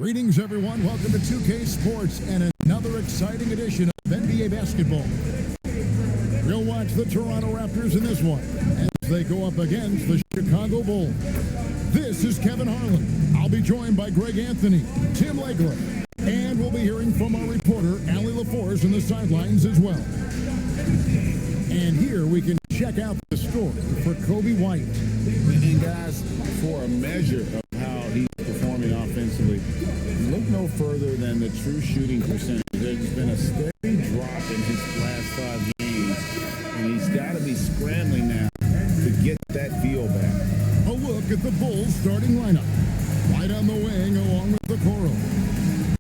Greetings, everyone. Welcome to 2K Sports and another exciting edition of NBA basketball. We'll watch the Toronto Raptors in this one as they go up against the Chicago Bulls. This is Kevin Harlan. I'll be joined by Greg Anthony, Tim Legler, and we'll be hearing from our reporter, Allie LaForce, on the sidelines as well. And here we can check out the story for Kobe White. And guys, for a measure of how he's performing offensively, look no further than the true shooting percentage. There's been a steady drop in his last 5 games, and he's got to be scrambling now to get that feel back. A look at the Bulls starting lineup. White on the wing along with the Coro.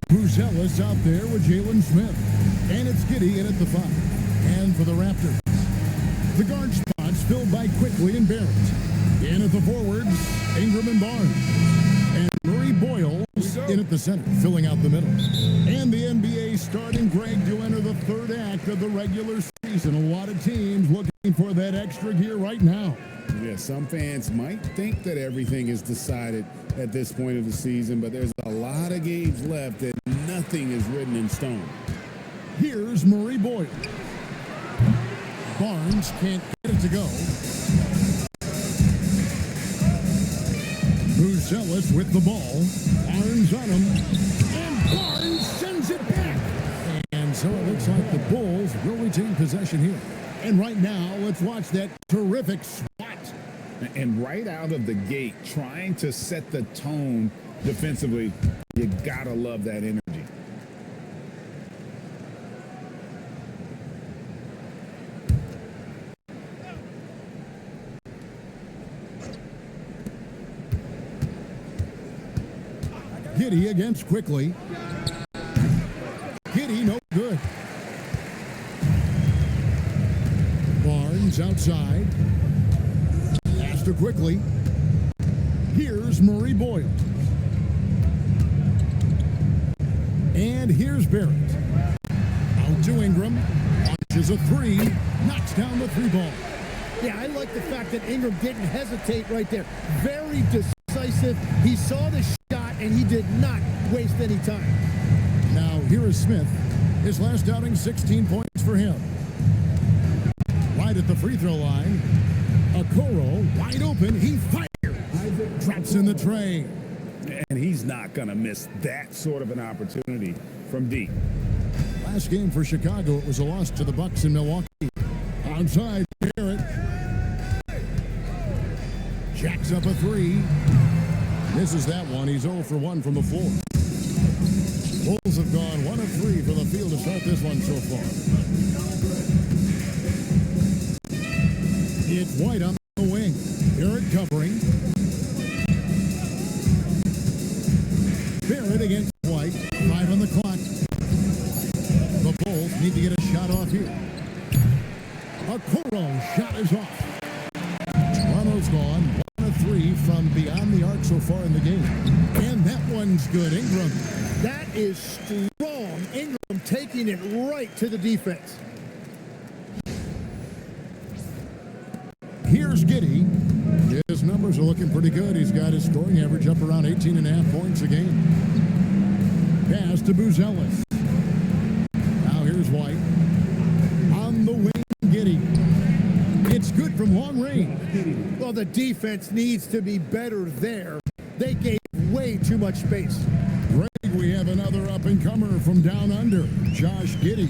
Buzelis out there with Jalen Smith. And it's Giddey in at the 5. And for the Raptors, the guard spots filled by Quickly and Barrett. In at the forwards, Ingram and Barnes. And Murray Boyle in at the center, filling out the middle. And the NBA starting, Greg, to enter the third act of the regular season. A lot of teams looking for that extra gear right now. Yeah, some fans might think that everything is decided at this point of the season, but there's a lot of games left and nothing is written in stone. Here's Murray Boyle. Barnes can't get it to go. Buzelis with the ball. Barnes on him. And Barnes sends it back. And so it looks like the Bulls will retain possession here. And right now, let's watch that terrific swat. And right out of the gate, trying to set the tone defensively, you gotta love that energy. Giddey against Quickly. Giddey, no good. Barnes outside. Pass to Quickly. Here's Murray Boyle. And here's Barrett. Out to Ingram. Launches a 3. Knocks down the 3-ball. Yeah, I like the fact that Ingram didn't hesitate right there. Very decisive. He saw the shot, and he did not waste any time. Now, here is Smith. His last outing, 16 points for him. Right at the free throw line. Okoro, wide open. He fires. Drops in the tray. And he's not going to miss that sort of an opportunity from deep. Last game for Chicago, it was a loss to the Bucks in Milwaukee. Outside, Barrett. Jacks up a 3. Misses that one. He's 0 for 1 from the floor. Bulls have gone 1 of 3 from the field to start this one so far. It's White on the wing. Barrett covering. Barrett against White. 5 on the clock. The Bulls need to get a shot off here. A Okoro shot is off. Toronto's gone 1 of 3 from beyond the arc so far in the game. And that one's good. Ingram. That is strong. Ingram taking it right to the defense. Here's Giddey. His numbers are looking pretty good. He's got his scoring average up around 18.5 points a game. Pass to Buzelis. Now here's White. On the wing, Giddey. It's good from long range. Well, the defense needs to be better there. They gave way too much space. Greg, we have another up-and-comer from down under, Josh Giddey.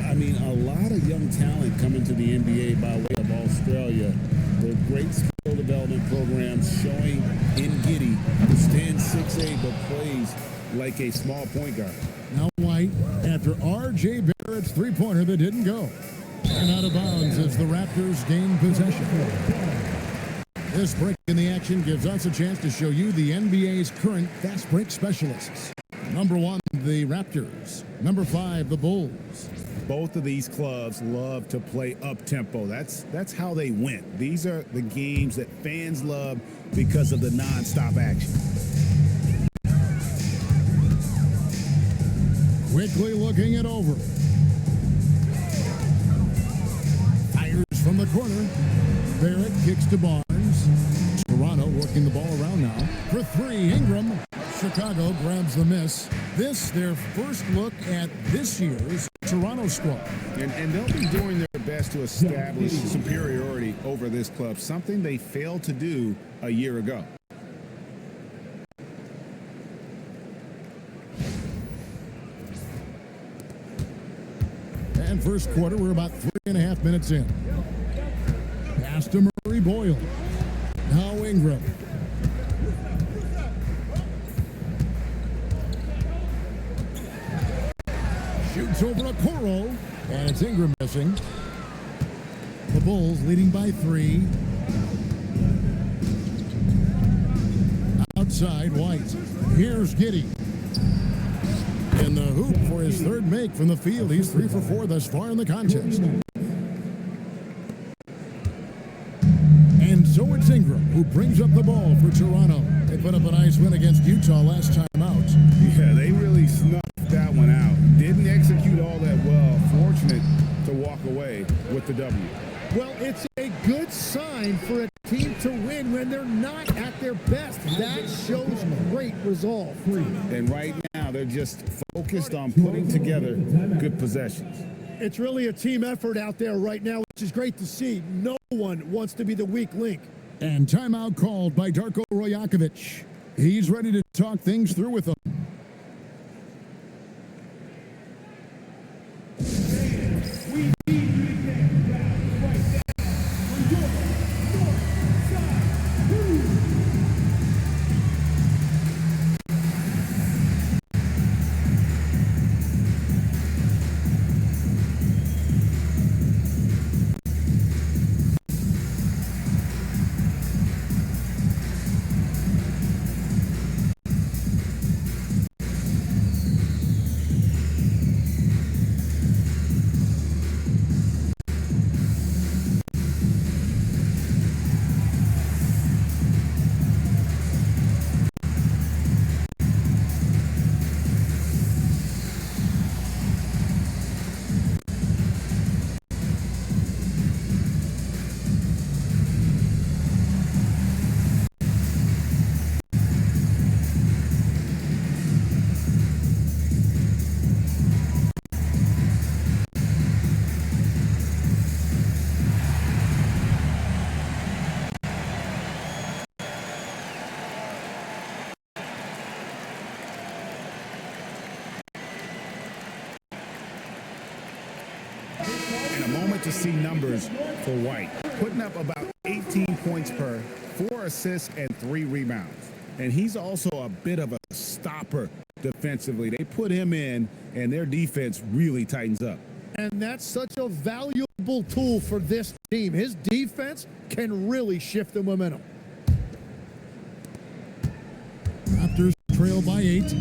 I mean, a lot of young talent coming to the NBA by way of Australia. They're great skill development programs showing in Giddey who stands 6'8" but plays like a small point guard. Now White, after R.J. Barrett's three-pointer that didn't go. And out of bounds as the Raptors gain possession. This break in the action gives us a chance to show you the NBA's current fast break specialists. Number 1, the Raptors. Number 5, the Bulls. Both of these clubs love to play up-tempo. That's how they win. These are the games that fans love because of the non-stop action. Quickly looking it over. Fires from the corner. Barrett kicks to Barnes. Toronto working the ball around now. For 3, Ingram. Chicago grabs the miss. This, their first look at this year's Toronto squad. And they'll be doing their best to establish superiority over this club, something they failed to do a year ago. And first quarter, we're about 3.5 minutes in. Pass to Murray Boyle. Now Ingram. Shoots over a Coro, and it's Ingram missing. The Bulls leading by 3. Outside, White. Here's Giddey. In the hoop for his third make from the field. He's 3 for 4 thus far in the contest. And so it's Ingram who brings up the ball for Toronto. They put up a nice win against Utah last time out. Yeah, they really snuffed that one out. Didn't execute all that well. Fortunate to walk away with the W. Well, it's a good sign for a team to win when they're not at their best. That shows great resolve. And right now, they're just focused on putting together good possessions. It's really a team effort out there right now, which is great to see. No one wants to be the weak link. And timeout called by Darko Rojakovic. He's ready to talk things through with them. To see numbers for White, putting up about 18 points per, 4 assists and 3 rebounds. And he's also a bit of a stopper defensively. They put him in, and their defense really tightens up. And that's such a valuable tool for this team. His defense can really shift the momentum. Raptors trail by 8.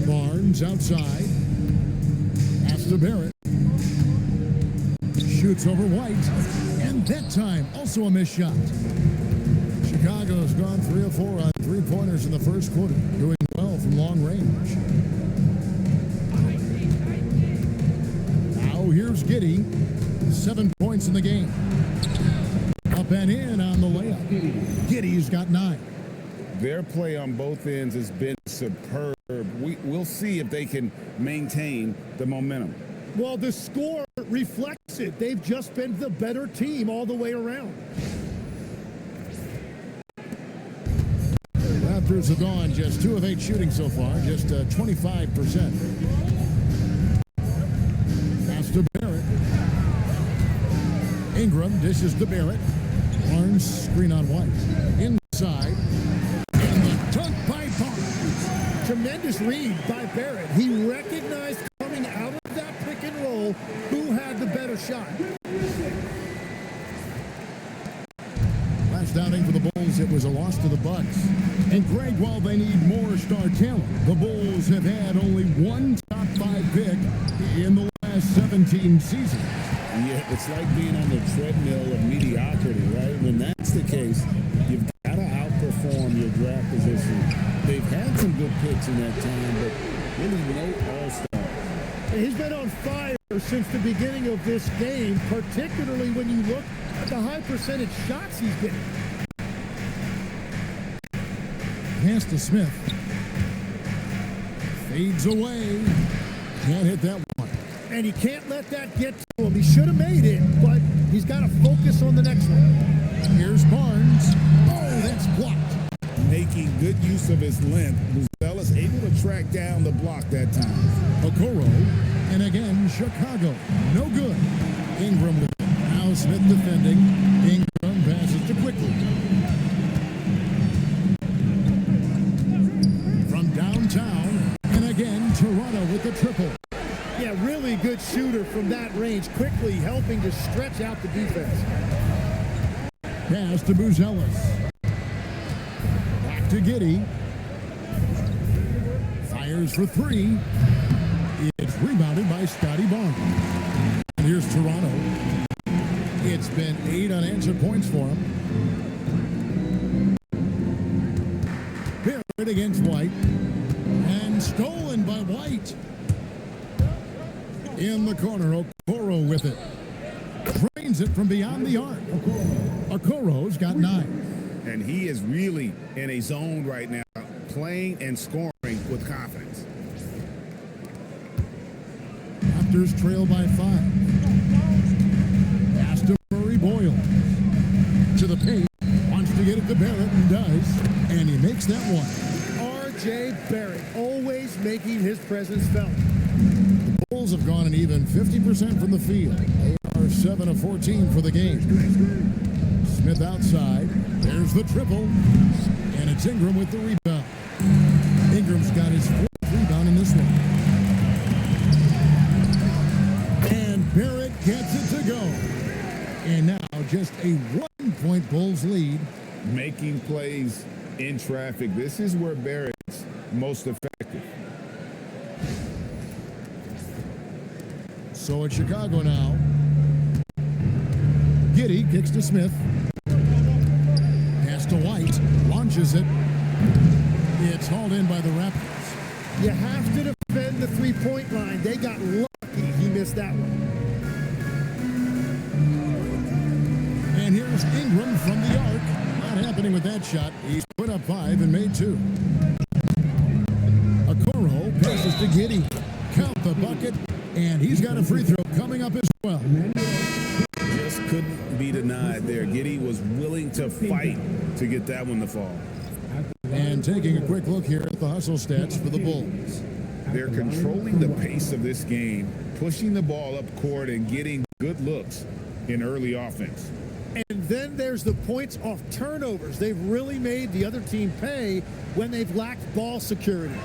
Barnes outside. To Barrett. Shoots over White. And that time, also a missed shot. Chicago's gone 3 of 4 on 3-pointers in the first quarter. Doing well from long range. Now here's Giddey. 7 points in the game. Up and in on the layup. Giddey's got 9. Their play on both ends has been superb. We'll see if they can maintain the momentum. Well, the score reflects it. They've just been the better team all the way around. Raptors have gone just 2 of 8 shooting so far, just 25%. Pass to Barrett. Ingram dishes to Barrett. Barnes screen on White. Inside. Dunk by Barnes. Tremendous read by Barrett. He recognized coming out of that pick and roll who had the better shot. Last outing for the Bulls, it was a loss to the Bucks. And Greg, while they need more star talent, the Bulls have had only one top 5 pick in the last 17 seasons. Yeah, it's like being on the treadmill of mediocrity, right? When that's the case, you've got to outperform your draft position. They've had some good picks in that time, but really no all-star. He's been on fire since the beginning of this game, particularly when you look at the high percentage shots he's getting. Pass to Smith. Fades away. Can't hit that one. And he can't let that get to him. He should have made it, but he's got to focus on the next one. Here's Barnes. Oh, that's blocked. Making good use of his length, Buzelis able to track down the block that time. Okoro. And again, Chicago. No good. Ingram with it. Now Smith defending. Ingram passes to Quickly. From downtown. And again, Toronto with the triple. Yeah, really good shooter from that range, quickly helping to stretch out the defense. Pass to Buzelis. Back to Giddey. Fires for three. It's rebounded by Scotty Barnes. And here's Toronto. It's been 8 unanswered points for him. Barrett against White. And stolen by White. In the corner, Okoro with it. Drains it from beyond the arc. Okoro's got 9. And he is really in a zone right now, playing and scoring with confidence. Raptors trail by 5. Pass to Murray Boyle. To the paint. Wants to get it to Barrett and does. And he makes that one. R.J. Barrett, always making his presence felt. The Bulls have gone an even 50% from the field. They are 7 of 14 for the game. Smith outside. There's the triple. And it's Ingram with the rebound. Ingram's got his 4th rebound in this one. And Barrett gets it to go. And now just a 1-point Bulls lead. Making plays in traffic. This is where Barrett's most effective. So it's Chicago now. Giddey kicks to Smith. Pass to White. Launches it. It's hauled in by the Raptors. You have to defend the three-point line. They got lucky he missed that one. And here's Ingram from the arc. Not happening with that shot. He's put up 5 and made 2. Okoro passes to Giddey. Count the bucket. And he's got a free throw coming up as well. Just couldn't be denied there. Giddey was willing to fight to get that one to fall. And taking a quick look here at the hustle stats for the Bulls. They're controlling the pace of this game, pushing the ball up court and getting good looks in early offense. And then there's the points off turnovers. They've really made the other team pay when they've lacked ball security.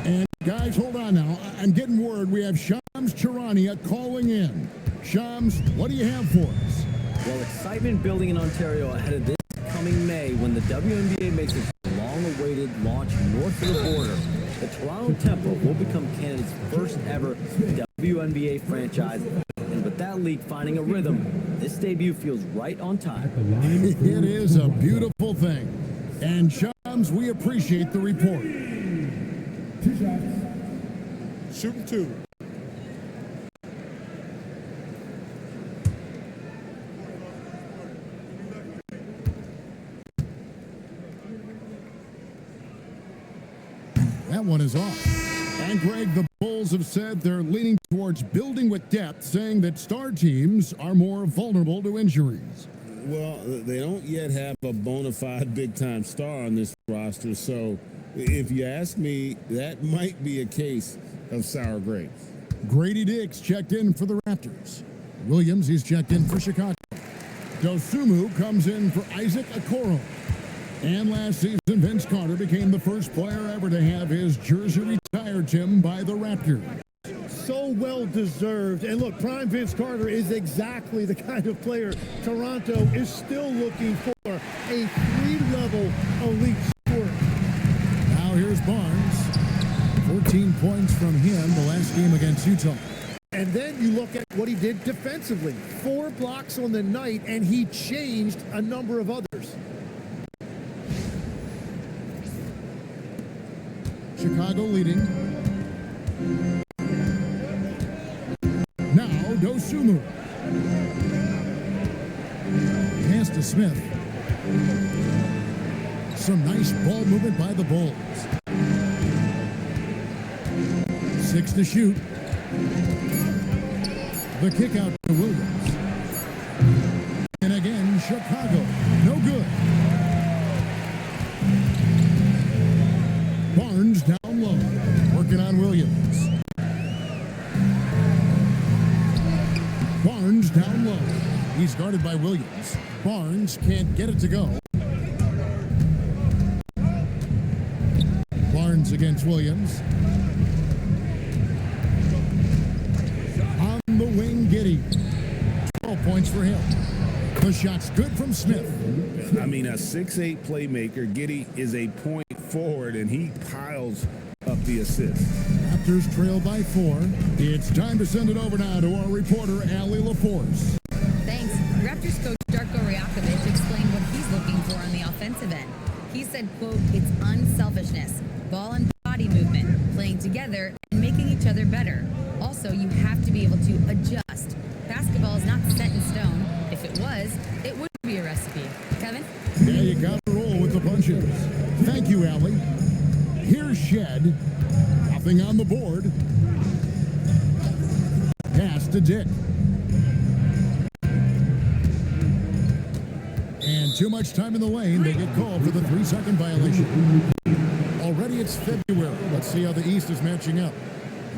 And guys, hold on now. I'm getting word we have Shams Charania calling in. Shams, what do you have for us? Well, excitement building in Ontario ahead of this coming May when the WNBA makes its long-awaited launch north of the border. The Toronto Temple will become Canada's first ever WNBA franchise. And with that league finding a rhythm, this debut feels right on time. It is a beautiful thing. And Shams, we appreciate the report. Shooting 2. That one is off. And Greg, the Bulls have said they're leaning towards building with depth, saying that star teams are more vulnerable to injuries. Well, they don't yet have a bona fide big-time star on this roster, so if you ask me, that might be a case of sour grapes. Grady Diggs checked in for the Raptors. Williams, he's checked in for Chicago. Dosumu comes in for Isaac Okoro. And last season, Vince Carter became the first player ever to have his jersey retired, Tim, by the Raptors. So well deserved. And look, prime Vince Carter is exactly the kind of player Toronto is still looking for. A 3-level elite scorer. Now here's Barnes. 14 points from him the last game against Utah. And then you look at what he did defensively. 4 blocks on the night, and he changed a number of others. Chicago leading. Now Dosumu. Pass to Smith. Some nice ball movement by the Bulls. 6 to shoot. The kick out to Williams. And again, Chicago. No good. Barnes down low. Working on Williams. Barnes down low. He's guarded by Williams. Barnes can't get it to go. Barnes against Williams. On the wing, Giddey. 12 points for him. The shot's good from Smith. I mean, a 6'8" playmaker. Giddey is a point forward, and he piles up the assist. Raptors trail by 4. It's time to send it over now to our reporter, Allie LaForce. Thanks. Raptors coach Darko Rajakovic explained what he's looking for on the offensive end. He said, quote, "It's unselfishness, ball and body movement, playing together and making each other better. Also, you have to be able to adjust. Basketball is not set in stone. If it was, it wouldn't be a recipe." Kevin? Yeah, you got to roll with the punches. Thank you, Allie. Here's Shed. Nothing on the board. Pass to Dick. And too much time in the lane. They get called for the 3-second violation. Already it's February. Let's see how the East is matching up.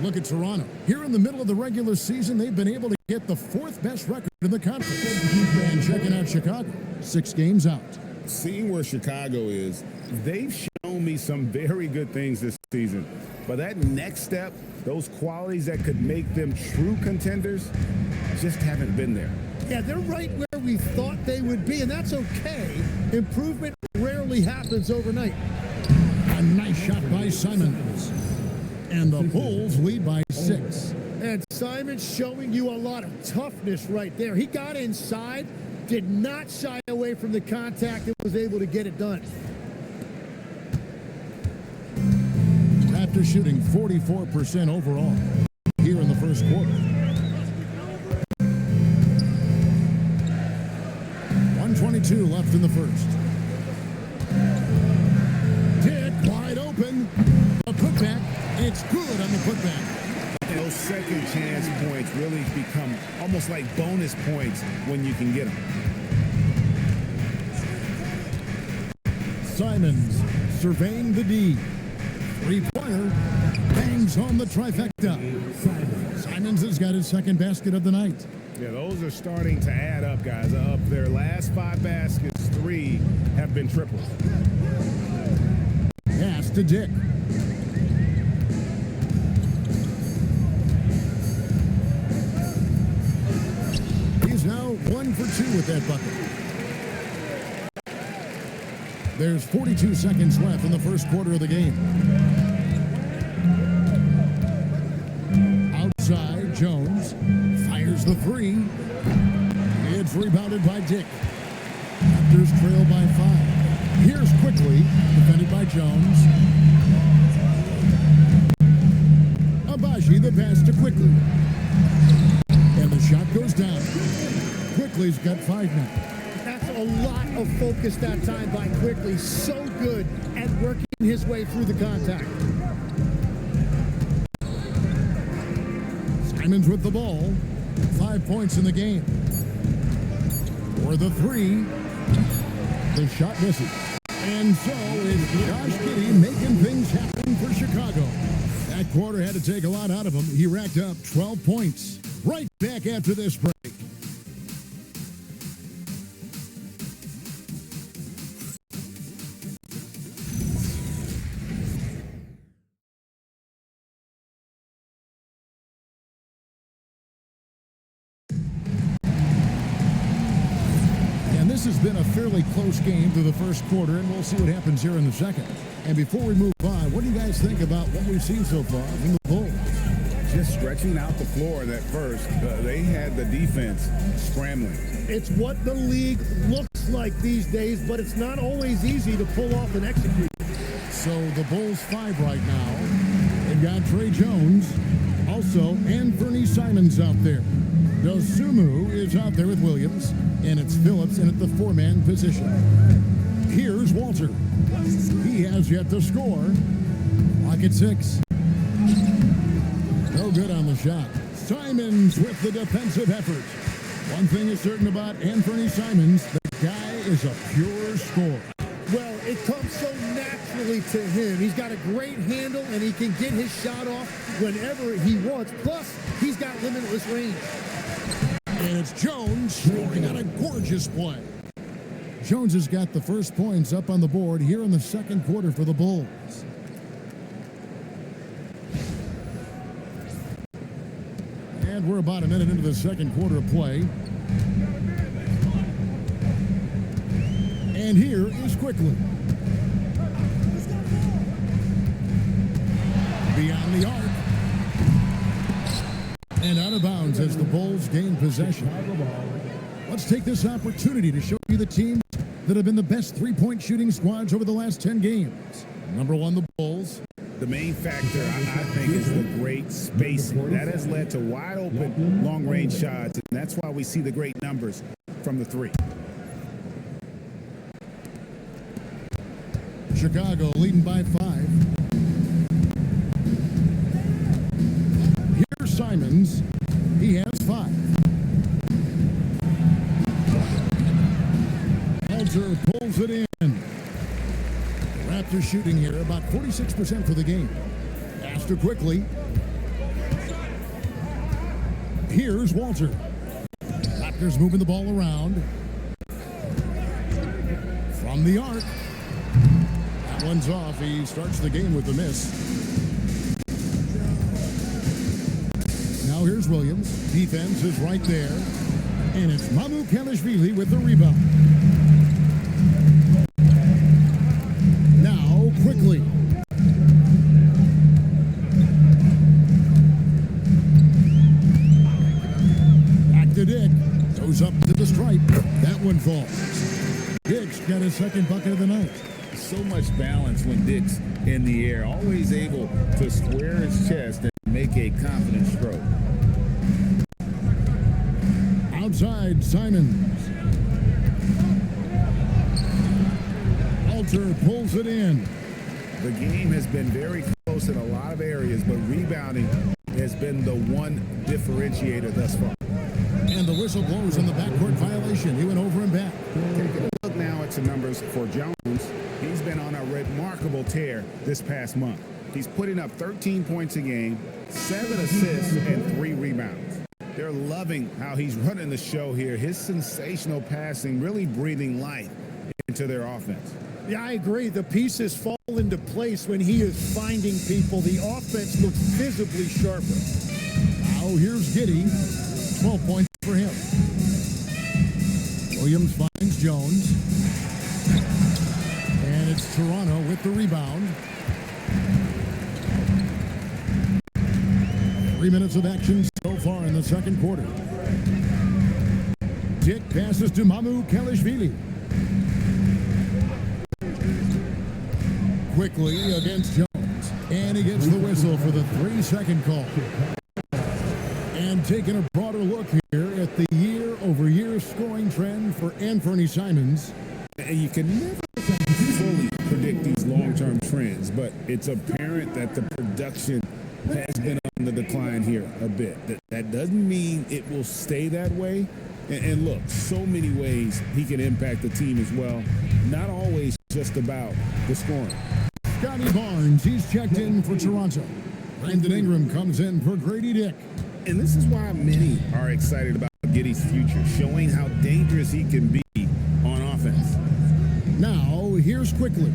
Look at Toronto. Here in the middle of the regular season, they've been able to get the 4th best record in the conference. And checking out Chicago, 6 games out. Seeing where Chicago is, they've shown me some very good things this season. But that next step, those qualities that could make them true contenders, just haven't been there. Yeah, they're right where we thought they would be, and that's okay. Improvement rarely happens overnight. A nice shot by Simons. And the Bulls lead by 6. And Simons showing you a lot of toughness right there. He got inside, did not shy away from the contact, and was able to get it done. Raptors shooting 44% overall here in the first quarter. 1:22 left in the first. Dick wide open. A putback. It's good on the putback. Those second chance points really become almost like bonus points when you can get them. Simons surveying the D. 3-pointer. Bangs home the trifecta. Simons has got his second basket of the night. Yeah, those are starting to add up, guys. Of their last 5 baskets, 3 have been triples. Pass to Dick. He's now 1 for 2 with that bucket. There's 42 seconds left in the first quarter of the game. Outside, Jones fires the 3. It's rebounded by Dick. Raptors trail by 5. Here's Quickly, defended by Jones. Abaji, the pass to Quickly. And the shot goes down. Quickly's got 5 now. That's a lot of focus that time by Quickly. So good at working his way through the contact. Simons with the ball. 5 points in the game. For the 3. The shot misses. And so it's Josh Giddey making things happen for Chicago. That quarter had to take a lot out of him. He racked up 12 points. Right back after this break. This has been a fairly close game through the first quarter, and we'll see what happens here in the second. And before we move on, what do you guys think about what we've seen so far from the Bulls? Just stretching out the floor in that first. They had the defense scrambling. It's what the league looks like these days, but it's not always easy to pull off and execute. So the Bulls 5 right now. They've got Trey Jones, also Anthony Simons out there. Dosumu is out there with Williams, and it's Phillips in at the 4-man position. Here's Walter. He has yet to score. Clock at 6. No good on the shot. Simons with the defensive effort. One thing is certain about Anthony Simons, the guy is a pure scorer. Well, it comes so naturally to him. He's got a great handle, and he can get his shot off whenever he wants. Plus, he's got limitless range. And it's Jones scoring on a gorgeous play. Jones has got the first points up on the board here in the second quarter for the Bulls. And we're about a minute into the second quarter of play. And here is Quickly. Beyond the arc. And out of bounds as the Bulls gain possession. Let's take this opportunity to show you the teams that have been the best three-point shooting squads over the last 10 games. Number 1, the Bulls. The main factor, I think, is the great spacing. That has led to wide open, long-range shots, and that's why we see the great numbers from the 3. Chicago leading by 5. Here's Simons. He has 5. Alter pulls it in. Raptors shooting here about 46% for the game. After Quickly. Here's Walter. Raptors moving the ball around. From the arc. That one's off. He starts the game with the miss. Now here's Williams. Defense is right there. And it's Mamukelashvili with the rebound. Now Quickly. Back to Dick. Goes up to the stripe. That one falls. Dick's got his second bucket of the night. So much balance when Dick's in the air. Always able to square his chest and make a confident stroke. Outside, Simons. Alter pulls it in. The game has been very close in a lot of areas, but rebounding has been the one differentiator thus far. And the whistle blows on the backcourt violation. He went over and back. Taking a look now at some numbers for Jones. He's been on a remarkable tear this past month. He's putting up 13 points a game, 7 assists, and 3 rebounds. They're loving how he's running the show here. His sensational passing really breathing life into their offense. Yeah, I agree. The pieces fall into place when he is finding people. The offense looks visibly sharper. Now here's Giddey. 12 points for him. Williams finds Jones. And it's Toronto with the rebound. 3 minutes of action so far in the second quarter. Dick passes to Mamukelashvili. Quickly against Jones. And he gets the whistle for the 3-second call. And taking a broader look here at the year-over-year scoring trend for Anthony Simons. And you can never fully predict these long-term trends, but it's apparent that the production has been on the decline here a bit. That doesn't mean it will stay that way. And look, so many ways he can impact the team as well. Not always just about the scoring. Scotty Barnes, he's checked in for Toronto. Brandon Ingram comes in for Grady Dick. And this is why many are excited about Giddey's future, showing how dangerous he can be on offense. Now, here's Quickly.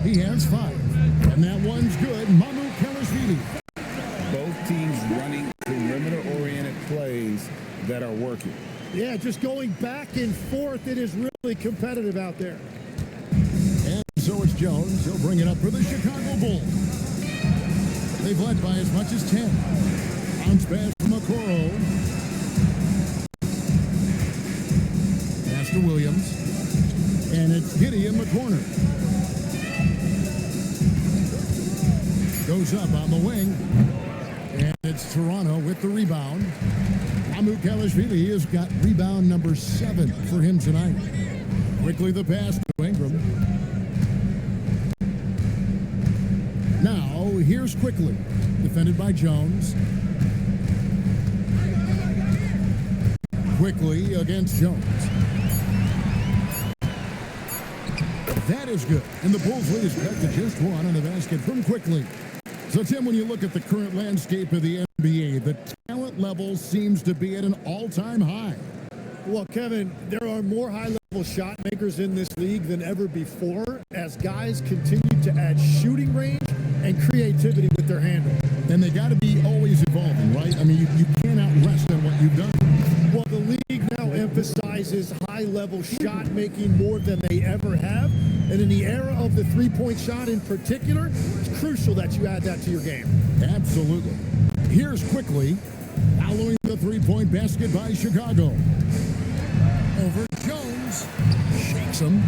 He has 5. And that one's good. Mamukelashvili. Both teams running perimeter-oriented plays that are working. Yeah, just going back and forth. It is really competitive out there. And so it's Jones. He'll bring it up for the Chicago Bulls. They've led by as much as 10. Bounce pass from Okoro. Pass to Williams. And it's Giddey in the corner. Goes up on the wing. And it's Toronto with the rebound. Mamukelashvili has got rebound number 7 for him tonight. Quickly the pass to Ingram. Here's Quickly, defended by Jones. Quickly against Jones. That is good. And the Bulls lead is cut to just one on the basket from Quickly. So, Tim, when you look at the current landscape of the NBA, the talent level seems to be at an all-time high. Well, Kevin, there are more high-level shot makers in this league than ever before as guys continue to add shooting range and creativity with their handle. And they got to be always evolving, right? I mean, you cannot rest on what you've done. Well, the league now emphasizes high-level shot making more than they ever have. And in the era of the three-point shot in particular, it's crucial that you add that to your game. Absolutely. Here's Quickly, following the three-point basket by Chicago. Over Jones. Shakes him.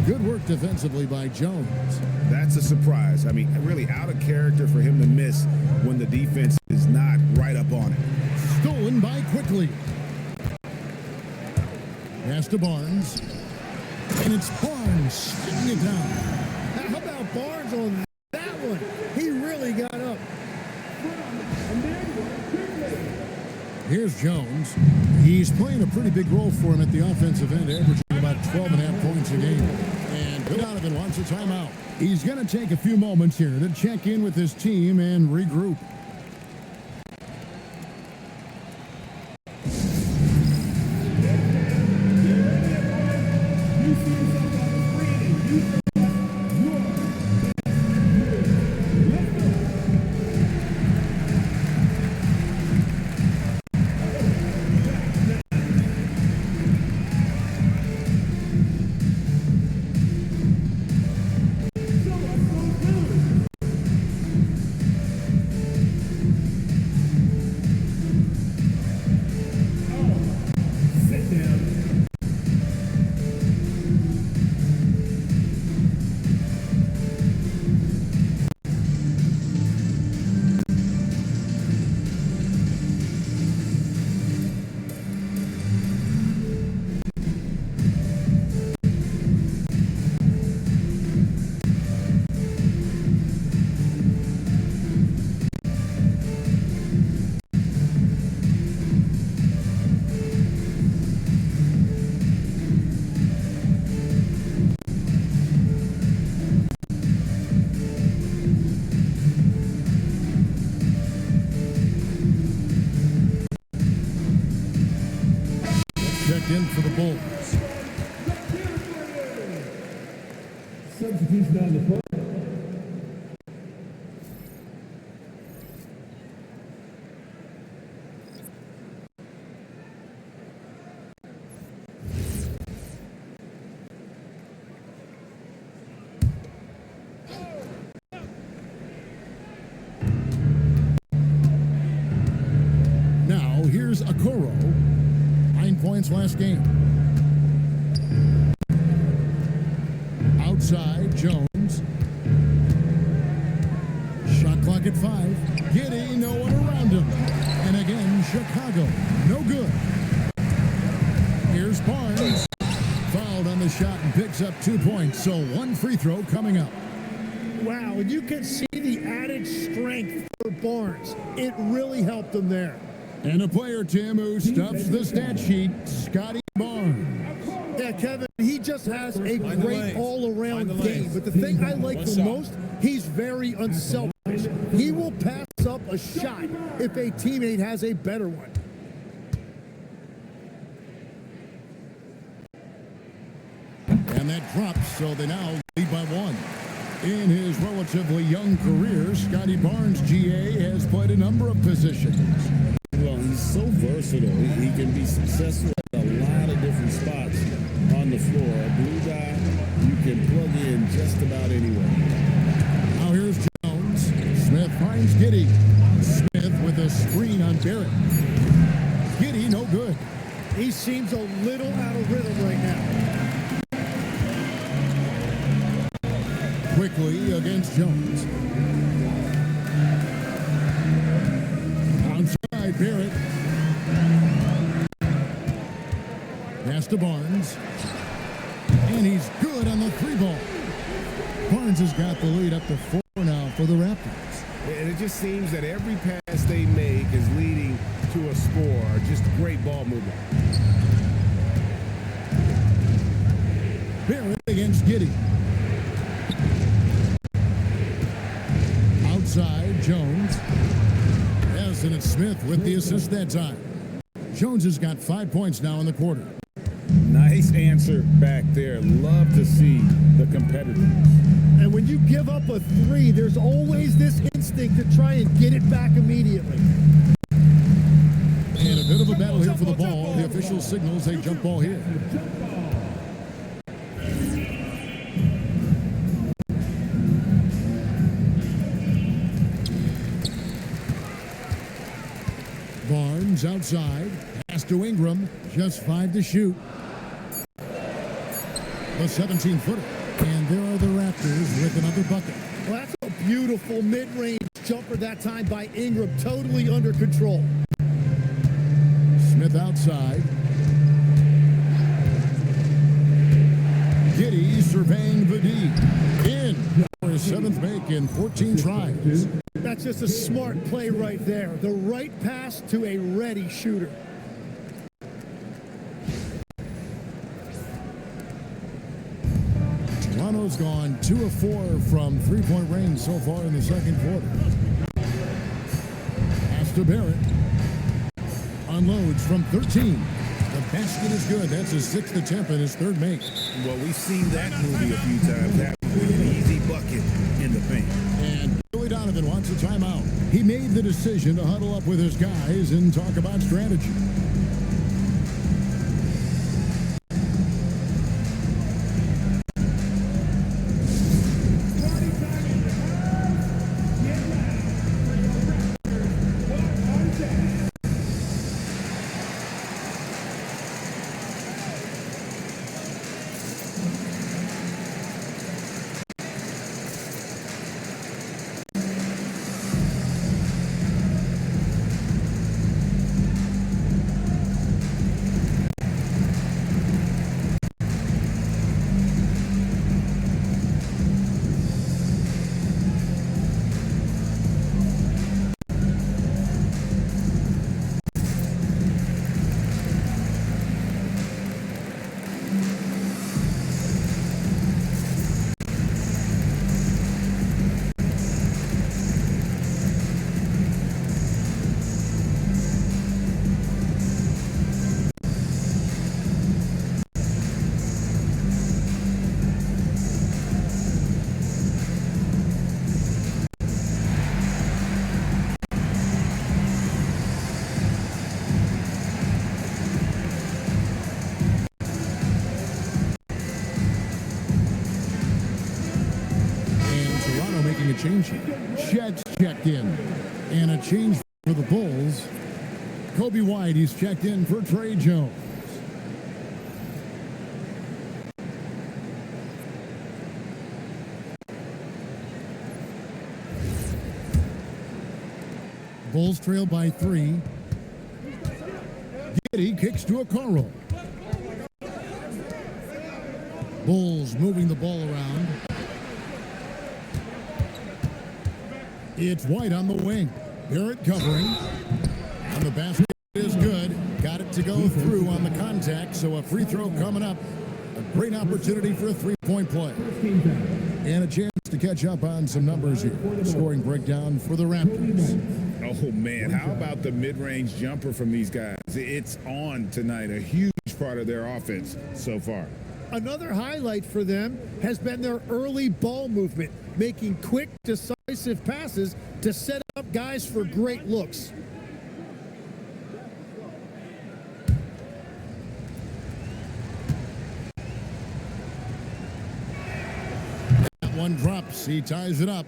Good work defensively by Jones. That's a surprise. I mean, really out of character for him to miss when the defense is not right up on it. Stolen by Quickly. Pass to Barnes. And it's Barnes spinning it down. How about Barnes on that one? He really got up. Here's Jones. He's playing a pretty big role for him at the offensive end, averaging about 12.5 points a game. And Donovan wants a timeout. He's going to take a few moments here to check in with his team and regroup. In for the Bulls. Substitution on the court. Now here's Okoro. 9 points last game. Outside, Jones. Shot clock at 5. Giddy, no one around him. And again, Chicago. No good. Here's Barnes. Fouled on the shot and picks up 2 points. So one free throw coming up. Wow, and you can see the added strength for Barnes. It really helped him there. And a player, Tim, who stuffs the stat sheet, Scotty Barnes. Yeah, Kevin, he just has a great all-around game. But the thing I like the most, he's very unselfish. He will pass up a shot if a teammate has a better one. And that drops, so they now lead by 1. In his relatively young career, Scotty Barnes, GA, has played a number of positions. Well, he's so versatile. He can be successful at a lot of different spots on the floor. A blue guy, you can plug in just about anywhere. Now here's Jones. Smith finds Giddy. Smith with a screen on Barrett. Giddy, no good. He seems a little out of rhythm right now. Quickly against Jones. Outside, Barrett. Pass to Barnes. And he's good on the 3 ball. Barnes has got the lead up to 4 now for the Raptors. And it just seems that every pass they make is leading to a score. Just great ball movement. Barrett against Giddey. Outside, Jones. Yes, and it's Smith with the assist that time. Jones has got 5 points now in the quarter. Nice answer back there. Love to see the competitiveness. And when you give up a three, there's always this instinct to try and get it back immediately. And a bit of a battle here for the ball. The official signals a jump ball here. Barnes outside. Pass to Ingram. Just 5 to shoot. The 17-footer. And there are the Raptors with another bucket. Well, that's a beautiful mid-range jumper that time by Ingram. Totally under control. Smith outside. Giddey surveying the D. In for his 7th make in 14 tries. That's just a smart play right there. The right pass to a ready shooter. Toronto's gone 2 of 4 from three-point range so far in the second quarter. Pass to Barrett. Unloads from 13. The basket is good. That's his 6th attempt and his 3rd make. Well, we've seen that movie a few times. Having an easy bucket in the paint. And Billy Donovan wants a timeout. He made the decision to huddle up with his guys and talk about strategy. Change here. Shed's checked in. And a change for the Bulls. Kobe White, he's checked in for Trey Jones. Bulls trail by 3. Giddey kicks to a Okoro. Bulls moving the ball around. It's White on the wing. Barrett covering. And the basket is good. Got it to go through on the contact, so a free throw coming up. A great opportunity for a three-point play. And a chance to catch up on some numbers here. Scoring breakdown for the Raptors. Oh, man, how about the mid-range jumper from these guys? It's on tonight, a huge part of their offense so far. Another highlight for them has been their early ball movement, making quick, decisive passes to set up guys for great looks. That one drops. He ties it up.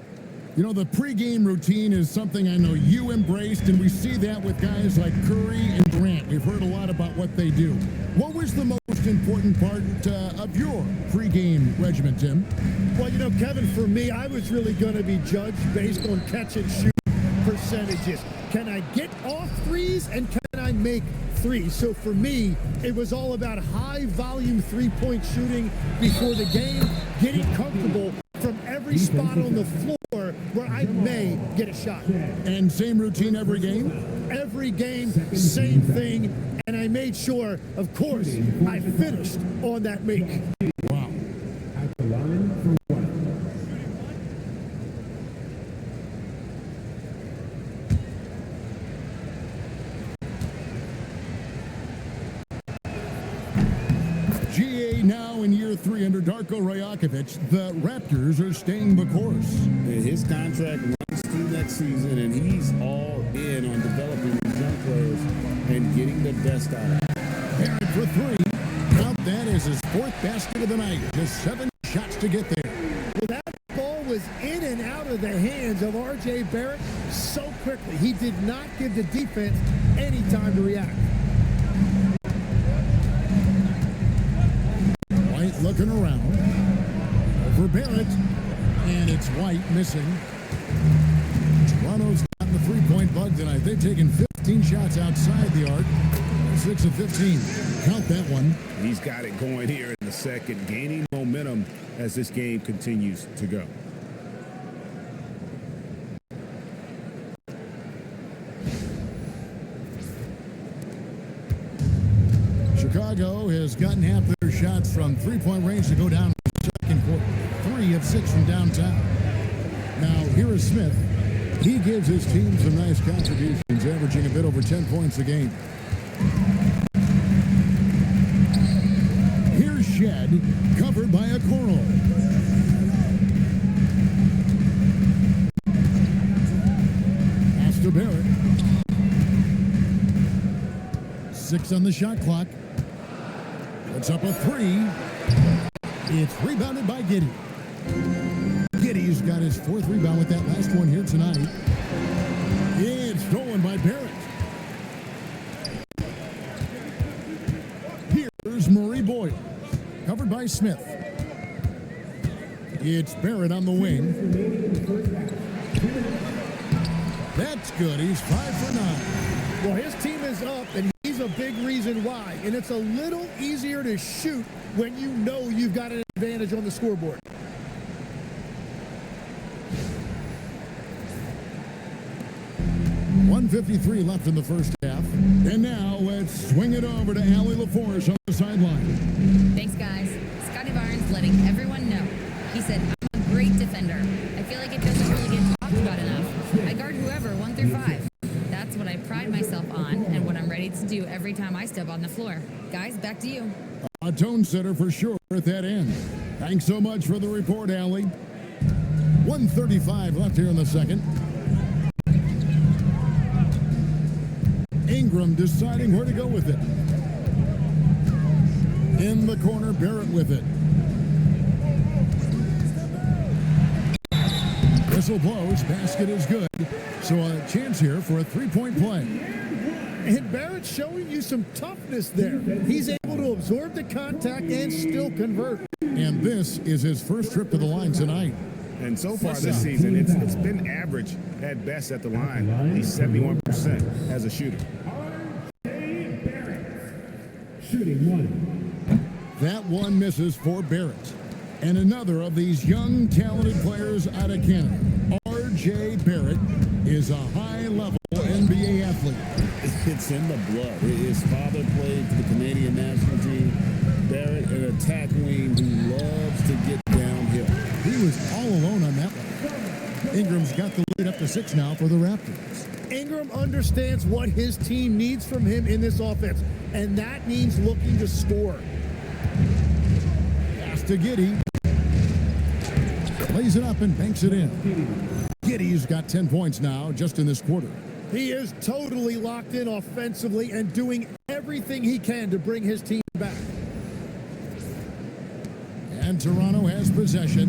You know, the pregame routine is something I know you embraced, and we see that with guys like Curry and Grant. We've heard a lot about what they do. What was the most important part of your pregame regimen, Tim? Well, you know, Kevin, for me, I was really going to be judged based on catch and shoot percentages. Can I get off threes and can I make threes? So for me, it was all about high volume three-point shooting before the game, getting comfortable from every spot on the floor sure where I may get a shot. And same routine every game? Every game, same thing. And I made sure, of course, I finished on that make. Wow. At the line for one. GA now in year 3 under Darko Rajakovic. The Raptors are staying the course. His contract runs through next season, and he's all in on developing these young players and getting the best out of them. Barrett for 3. Count that as his 4th basket of the night. Just 7 shots to get there. Well, that ball was in and out of the hands of R.J. Barrett so quickly. He did not give the defense any time to react. White looking around. Over Barrett. And it's White missing. Toronto's gotten the three-point bug tonight. They've taken 15 shots outside the arc. 6 of 15. Count that one. He's got it going here in the second, gaining momentum as this game continues to go. Chicago has gotten half their shots from three-point range to go down in the second quarter. 3 of 6 from downtown. Now, here is Smith. He gives his team some nice contributions, averaging a bit over 10 points a game. Here's Shed, covered by a Coral. Pass to Barrett. 6 on the shot clock. Puts up a 3. It's rebounded by Giddey. Giddey's got his 4th rebound with that last one here tonight. It's stolen by Barrett. Here's Murray Boyle, covered by Smith. It's Barrett on the wing. That's good. He's 5 for 9. Well, his team is up, and he's a big reason why. And it's a little easier to shoot when you know you've got an advantage on the scoreboard. .153 left in the first half. And now let's swing it over to Allie LaForce on the sideline. Thanks, guys. Scotty Barnes letting everyone know. He said, I'm a great defender. I feel like it doesn't really get talked about enough. I guard whoever, 1 through 5. That's what I pride myself on and what I'm ready to do every time I step on the floor. Guys, back to you. A tone setter for sure at that end. Thanks so much for the report, Allie. 1:35 left here in the second. Ingram deciding where to go with it. In the corner, Barrett with it. Whistle blows, basket is good. So a chance here for a three-point play. And Barrett's showing you some toughness there. He's able to absorb the contact and still convert. And this is his first trip to the line tonight. And so far this season, it's been average at best at the line. He's 71% as a shooter. R.J. Barrett, shooting 1. That one misses for Barrett. And another of these young, talented players out of Canada. R.J. Barrett is a high-level NBA athlete. It's in the blood. His father played for the Canadian national team. Barrett, an attack wing who loves to get downhill. He was all alone on that one. Ingram's got the lead up to 6 now for the Raptors. Ingram understands what his team needs from him in this offense, and that means looking to score. Pass to Giddey. Plays it up and banks it in. Giddey's got 10 points now just in this quarter. He is totally locked in offensively and doing everything he can to bring his team back. And Toronto has possession.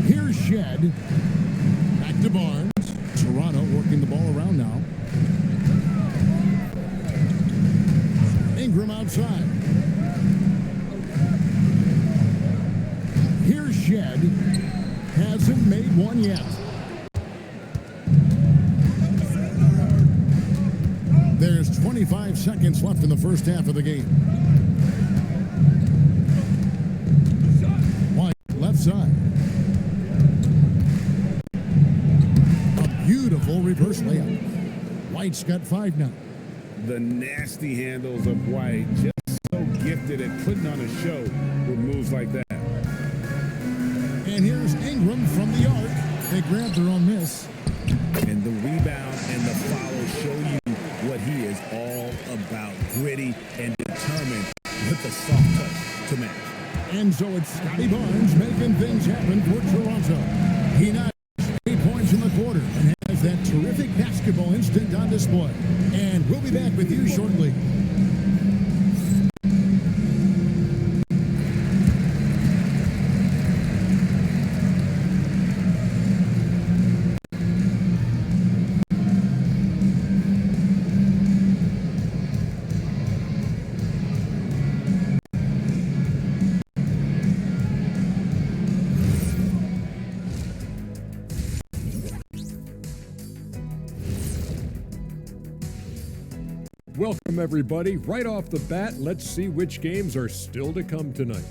Here's Shed. Back to Barnes. Toronto working the ball around now. Ingram outside. Here's Shed. Hasn't made one yet. There's 25 seconds left in the first half of the game. White, left side. reverse layup. White's got 5 now. The nasty handles of White, just so gifted at putting on a show with moves like that. And here's Ingram from the arc. They grabbed their own miss. And the rebound and the follow show you what he is all about. Gritty and determined with a soft touch to match. And so it's Scotty Barnes making things happen for Toronto. He notched 8 points in the quarter and has that terrific basketball instinct on display. And we'll be back with you shortly. Welcome, everybody. Right off the bat, let's see which games are still to come tonight.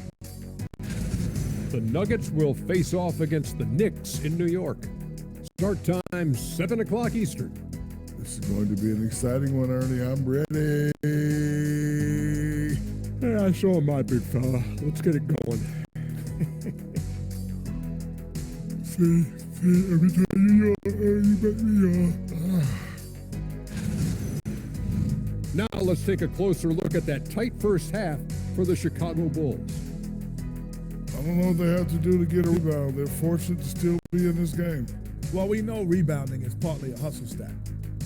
The Nuggets will face off against the Knicks in New York. Start time, 7 o'clock Eastern. This is going to be an exciting one, Ernie. I'm ready. Yeah, I saw my big fella. Let's get it going. See, every time you make me Now let's take a closer look at that tight first half for the Chicago Bulls. I don't know what they have to do to get a rebound. They're fortunate to still be in this game. Well, we know rebounding is partly a hustle stat,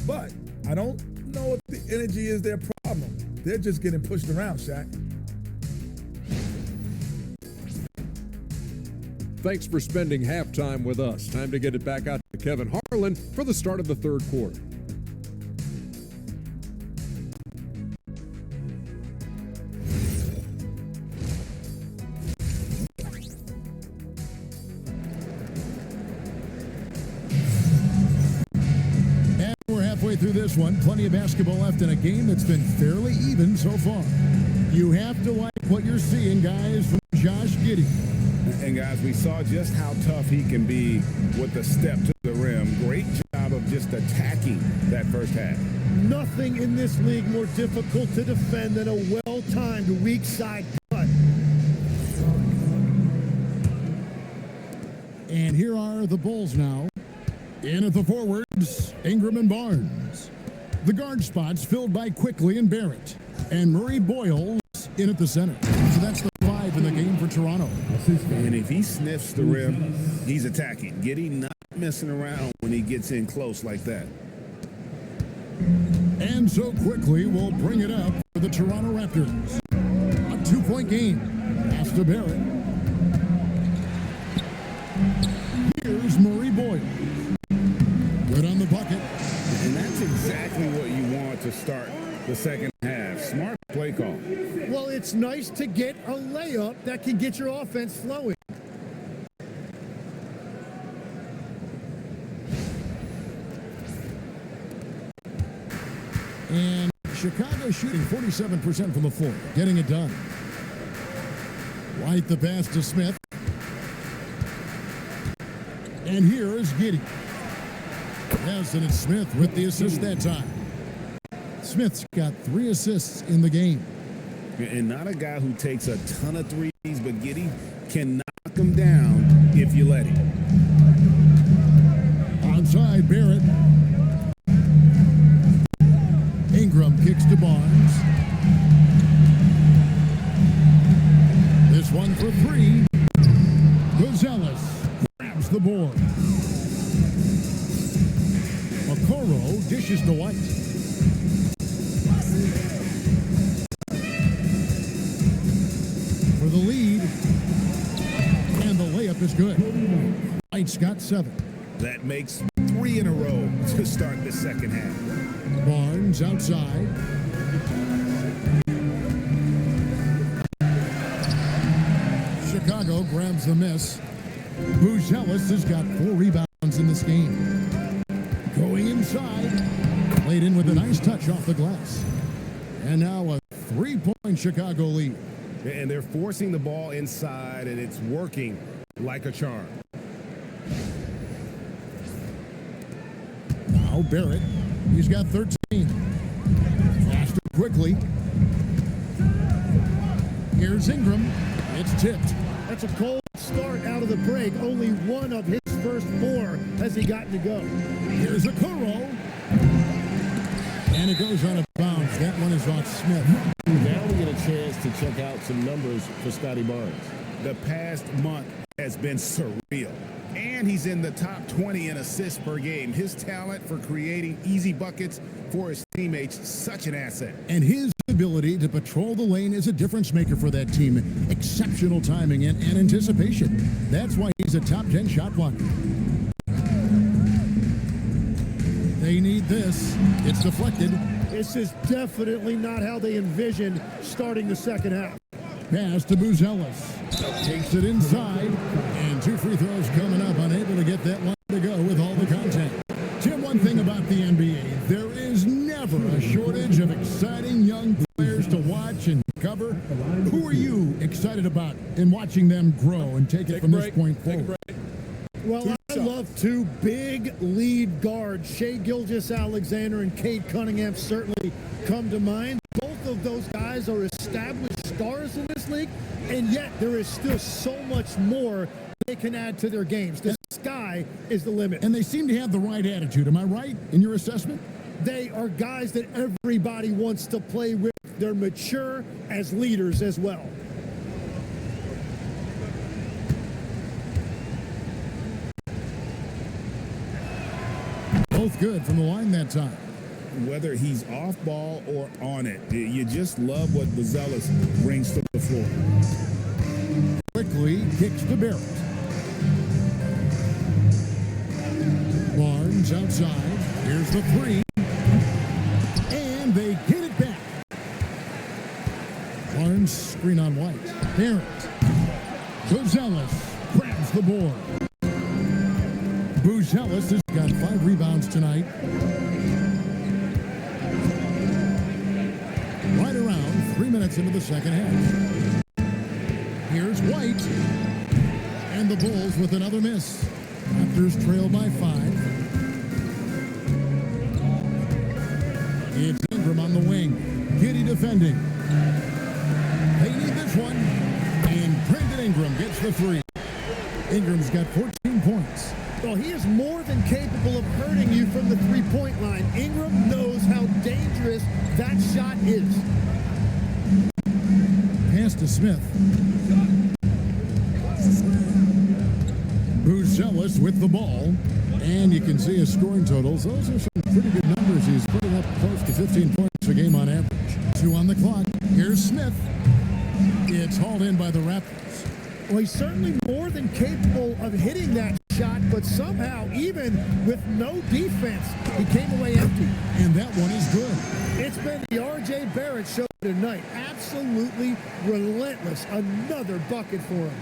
but I don't know if the energy is their problem. They're just getting pushed around, Shaq. Thanks for spending halftime with us. Time to get it back out to Kevin Harlan for the start of the third quarter. Through this one, plenty of basketball left in a game that's been fairly even so far. You have to like what you're seeing, guys, from Josh Giddey. And guys, we saw just how tough he can be with the step to the rim. Great job of just attacking that first half. Nothing in this league more difficult to defend than a well-timed weak side cut. And here are the Bulls now. In at the forwards, Ingram and Barnes. The guard spots filled by Quickly and Barrett. And Murray Boyles in at the center. So that's the 5 in the game for Toronto. And if he sniffs the rim, he's attacking. Giddey not messing around when he gets in close like that. And so Quickly will bring it up for the Toronto Raptors. A 2-point game. Pass to Barrett. Here's Murray Boyles. Good on the bucket. And that's exactly what you want to start the second half. Smart play call. Well, it's nice to get a layup that can get your offense flowing. And Chicago shooting 47% from the floor, getting it done. White the pass to Smith. And here is Giddey. Yes, and it's Smith with the assist that time. Smith's got 3 assists in the game. And not a guy who takes a ton of threes, but Giddey can knock them down if you let him. Onside, Barrett. Ingram kicks to Barnes. This one for 3. Gonzalez grabs the board. Okoro dishes to White. For the lead. And the layup is good. White's got 7. That makes 3 in a row to start the second half. Barnes outside. Chicago grabs the miss. Buzelis has got 4 rebounds in this game. Going inside. Laid in with a nice touch off the glass. And now a 3-point Chicago lead. And they're forcing the ball inside, and it's working like a charm. Now Now Barrett, he's got 13. Faster quickly. Here's Ingram. It's tipped. That's a cold start out of the break. Only one of his first 4 has he gotten to go. Here's a Okoro. And it goes out of bounds. That one is off Smith. Now we get a chance to check out some numbers for Scotty Barnes. The past month has been surreal. And he's in the top 20 in assists per game. His talent for creating easy buckets for his teammates, such an asset. And his ability to patrol the lane is a difference maker for that team. Exceptional timing and anticipation. That's why he's a top 10 shot blocker. They need this. It's deflected. This is definitely not how they envisioned starting the second half. Pass to Buzelis. Takes it inside. And 2 free throws coming up. Unable to get that line to go with all the contact. Tim, one thing about the NBA, there is never a shortage of exciting young players to watch and cover. Who are you excited about in watching them grow and take it from this point forward? Well, I love 2 big lead guards. Shai Gilgeous-Alexander and Cade Cunningham certainly come to mind. Both of those guys are established stars in this league, and yet there is still so much more they can add to their games. The sky is the limit. And they seem to have the right attitude. Am I right in your assessment? They are guys that everybody wants to play with. They're mature as leaders as well. Both good from the line that time. Whether he's off ball or on it, you just love what Buzelis brings to the floor. Quickly kicks to Barrett. Barnes outside. Here's the 3. And they get it back. Barnes screen on White. Barrett. Buzelis grabs the board. Buzelis has got 5 rebounds tonight. Right around 3 minutes into the second half. Here's White. And the Bulls with another miss. Raptors trail by 5. It's Ingram on the wing. Giddy defending. They need this one. And Brandon Ingram gets the 3. Ingram's got 14 points. Well, he is more than capable of hurting you from the three-point line. Ingram knows how dangerous that shot is. Pass to Smith. Buzelis with the ball. And you can see his scoring totals. Those are some pretty good numbers. He's putting up close to 15 points a game on average. 2 on the clock. Here's Smith. It's hauled in by the Raptors. Well, he's certainly more than capable of hitting that shot, but somehow, even with no defense, he came away empty. And that one is good. It's been the R.J. Barrett show tonight. Absolutely relentless. Another bucket for him.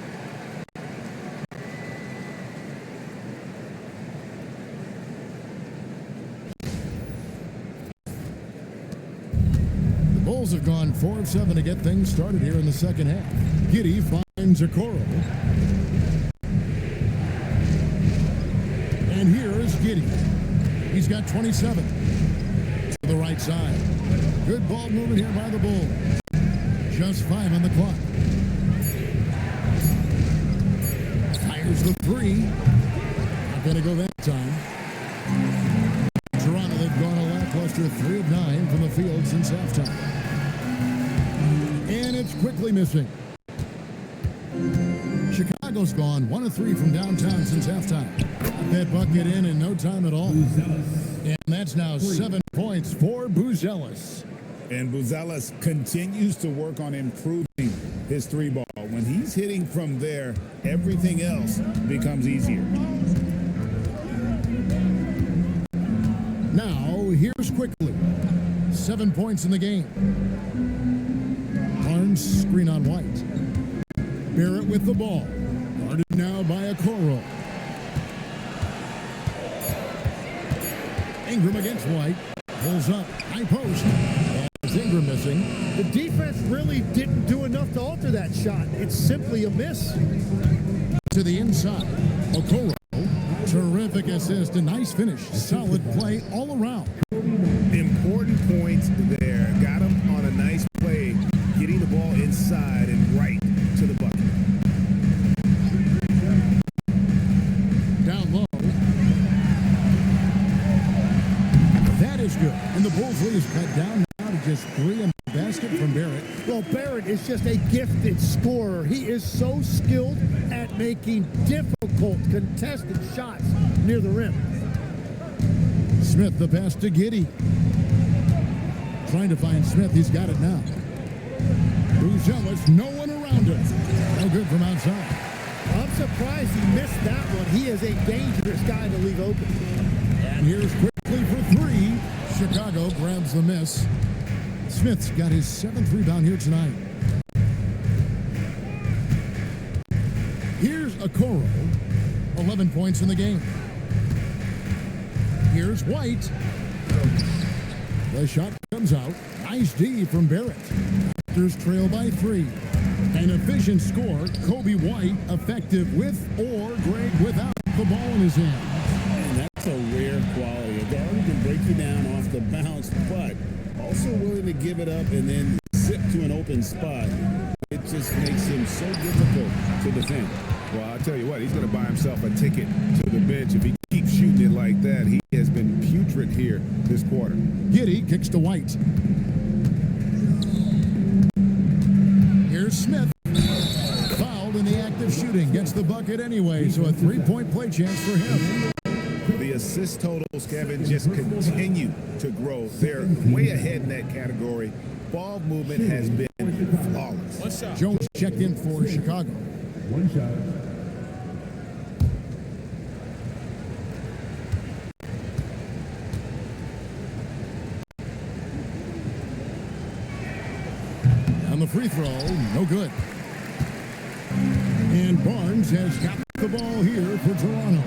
The Bulls have gone 4 of 7 to get things started here in the second half. Giddy finds Okoro. And here is Giddy. He's got 27. To the right side. Good ball movement here by the Bulls. Just 5 on the clock. Fires the 3. Not going to go that time. Toronto, they've gone a lackluster 3 of 9 from the field since halftime. And it's quickly missing. Chicago's gone 1 of 3 from downtown since halftime. Got that bucket in no time at all. And that's now 7 points for Buzelis. And Buzelis continues to work on improving his 3-ball. When he's hitting from there, everything else becomes easier. Now, here's quickly. 7 points in the game. Barnes screen on White. Barrett with the ball. Guarded now by Okoro. Ingram against White. Pulls up. High post. As Ingram missing. The defense really didn't do enough to alter that shot. It's simply a miss. To the inside. Okoro. Terrific Quick assist, a nice finish. Solid play all around. Important points there. Got him on a nice play, getting the ball inside and right to the bucket. Down low. That is good. And the Bulls lead is cut down now to just 3 in the basket from Barrett. Well, Barrett is just a gifted scorer. He is so skilled at making difficult contested shots near the rim. Smith, the pass to Giddey. Trying to find Smith. He's got it now. Buzelis, no one around him. No good from outside. I'm surprised he missed that one. He is a dangerous guy to leave open. And here's quickly for 3. Chicago grabs the miss. Smith's got his 7th rebound here tonight. Here's Okoro. 11 points in the game. Here's White. The shot comes out. Nice D from Barrett. Raptors trail by 3. An efficient score. Kobe White effective with or Greg without the ball in his hand. And that's a rare quality. A guard who can break you down off the bounce, but also willing to give it up and then zip to an open spot. It just makes him so difficult to defend. Well, I'll tell you what, he's going to buy himself a ticket to the bench if he keeps shooting it like that. He has been putrid here this quarter. Giddey kicks to White. Here's Smith. Fouled in the act of shooting. Gets the bucket anyway, so a 3-point play chance for him. The assist totals, Kevin, just continue to grow. They're way ahead in that category. Ball movement has been flawless. Jones checked in for Chicago. One shot. On the free throw, no good. And Barnes has got the ball here for Toronto.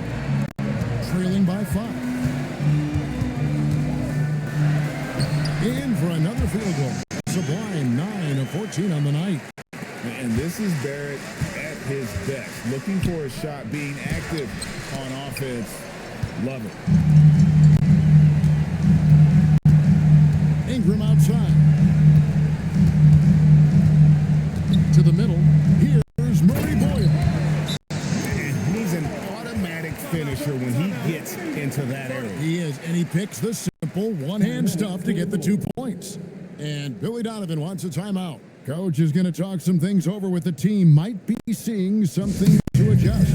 Trailing by 5. In for another field goal. Sublime 9 of 14 on the night. And this is Barrett at his best. Looking for a shot, being active on offense. Love it. Ingram outside. To the middle. Here's Murray Boyle. And he's an automatic finisher when he gets into that area. He is, and he picks the simple one-hand stuff to get the 2 points. And Billy Donovan wants a timeout. Coach is going to talk some things over with the team. Might be seeing something to adjust.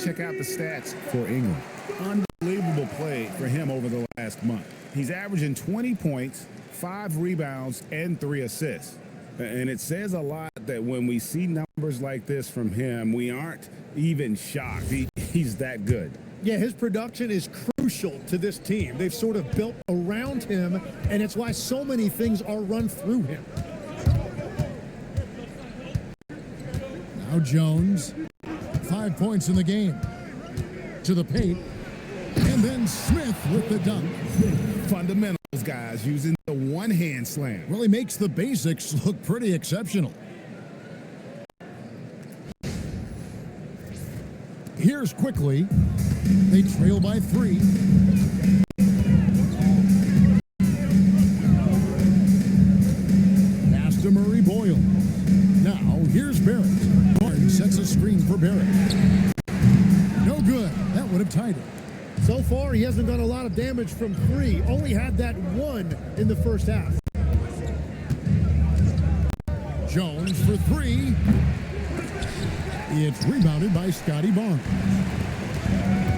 Check out the stats for Ingram. Unbelievable play for him over the last month. He's averaging 20 points, 5 rebounds, and 3 assists. And it says a lot that when we see numbers like this from him, we aren't even shocked. He's that good. Yeah, his production is crucial to this team. They've sort of built around him, and it's why so many things are run through him. Now Jones. 5 points in the game. To the paint. And then Smith with the dunk. Fundamentals, guys, using the one-hand slam. Really makes the basics look pretty exceptional. Here's quickly. They trail by 3. Pass to Murray Boyle. Now, here's Barrett. Barnes sets a screen for Barrett. No good. That would have tied it. So far, he hasn't done a lot of damage from 3. Only had that 1 in the first half. Jones for 3. It's rebounded by Scotty Barnes.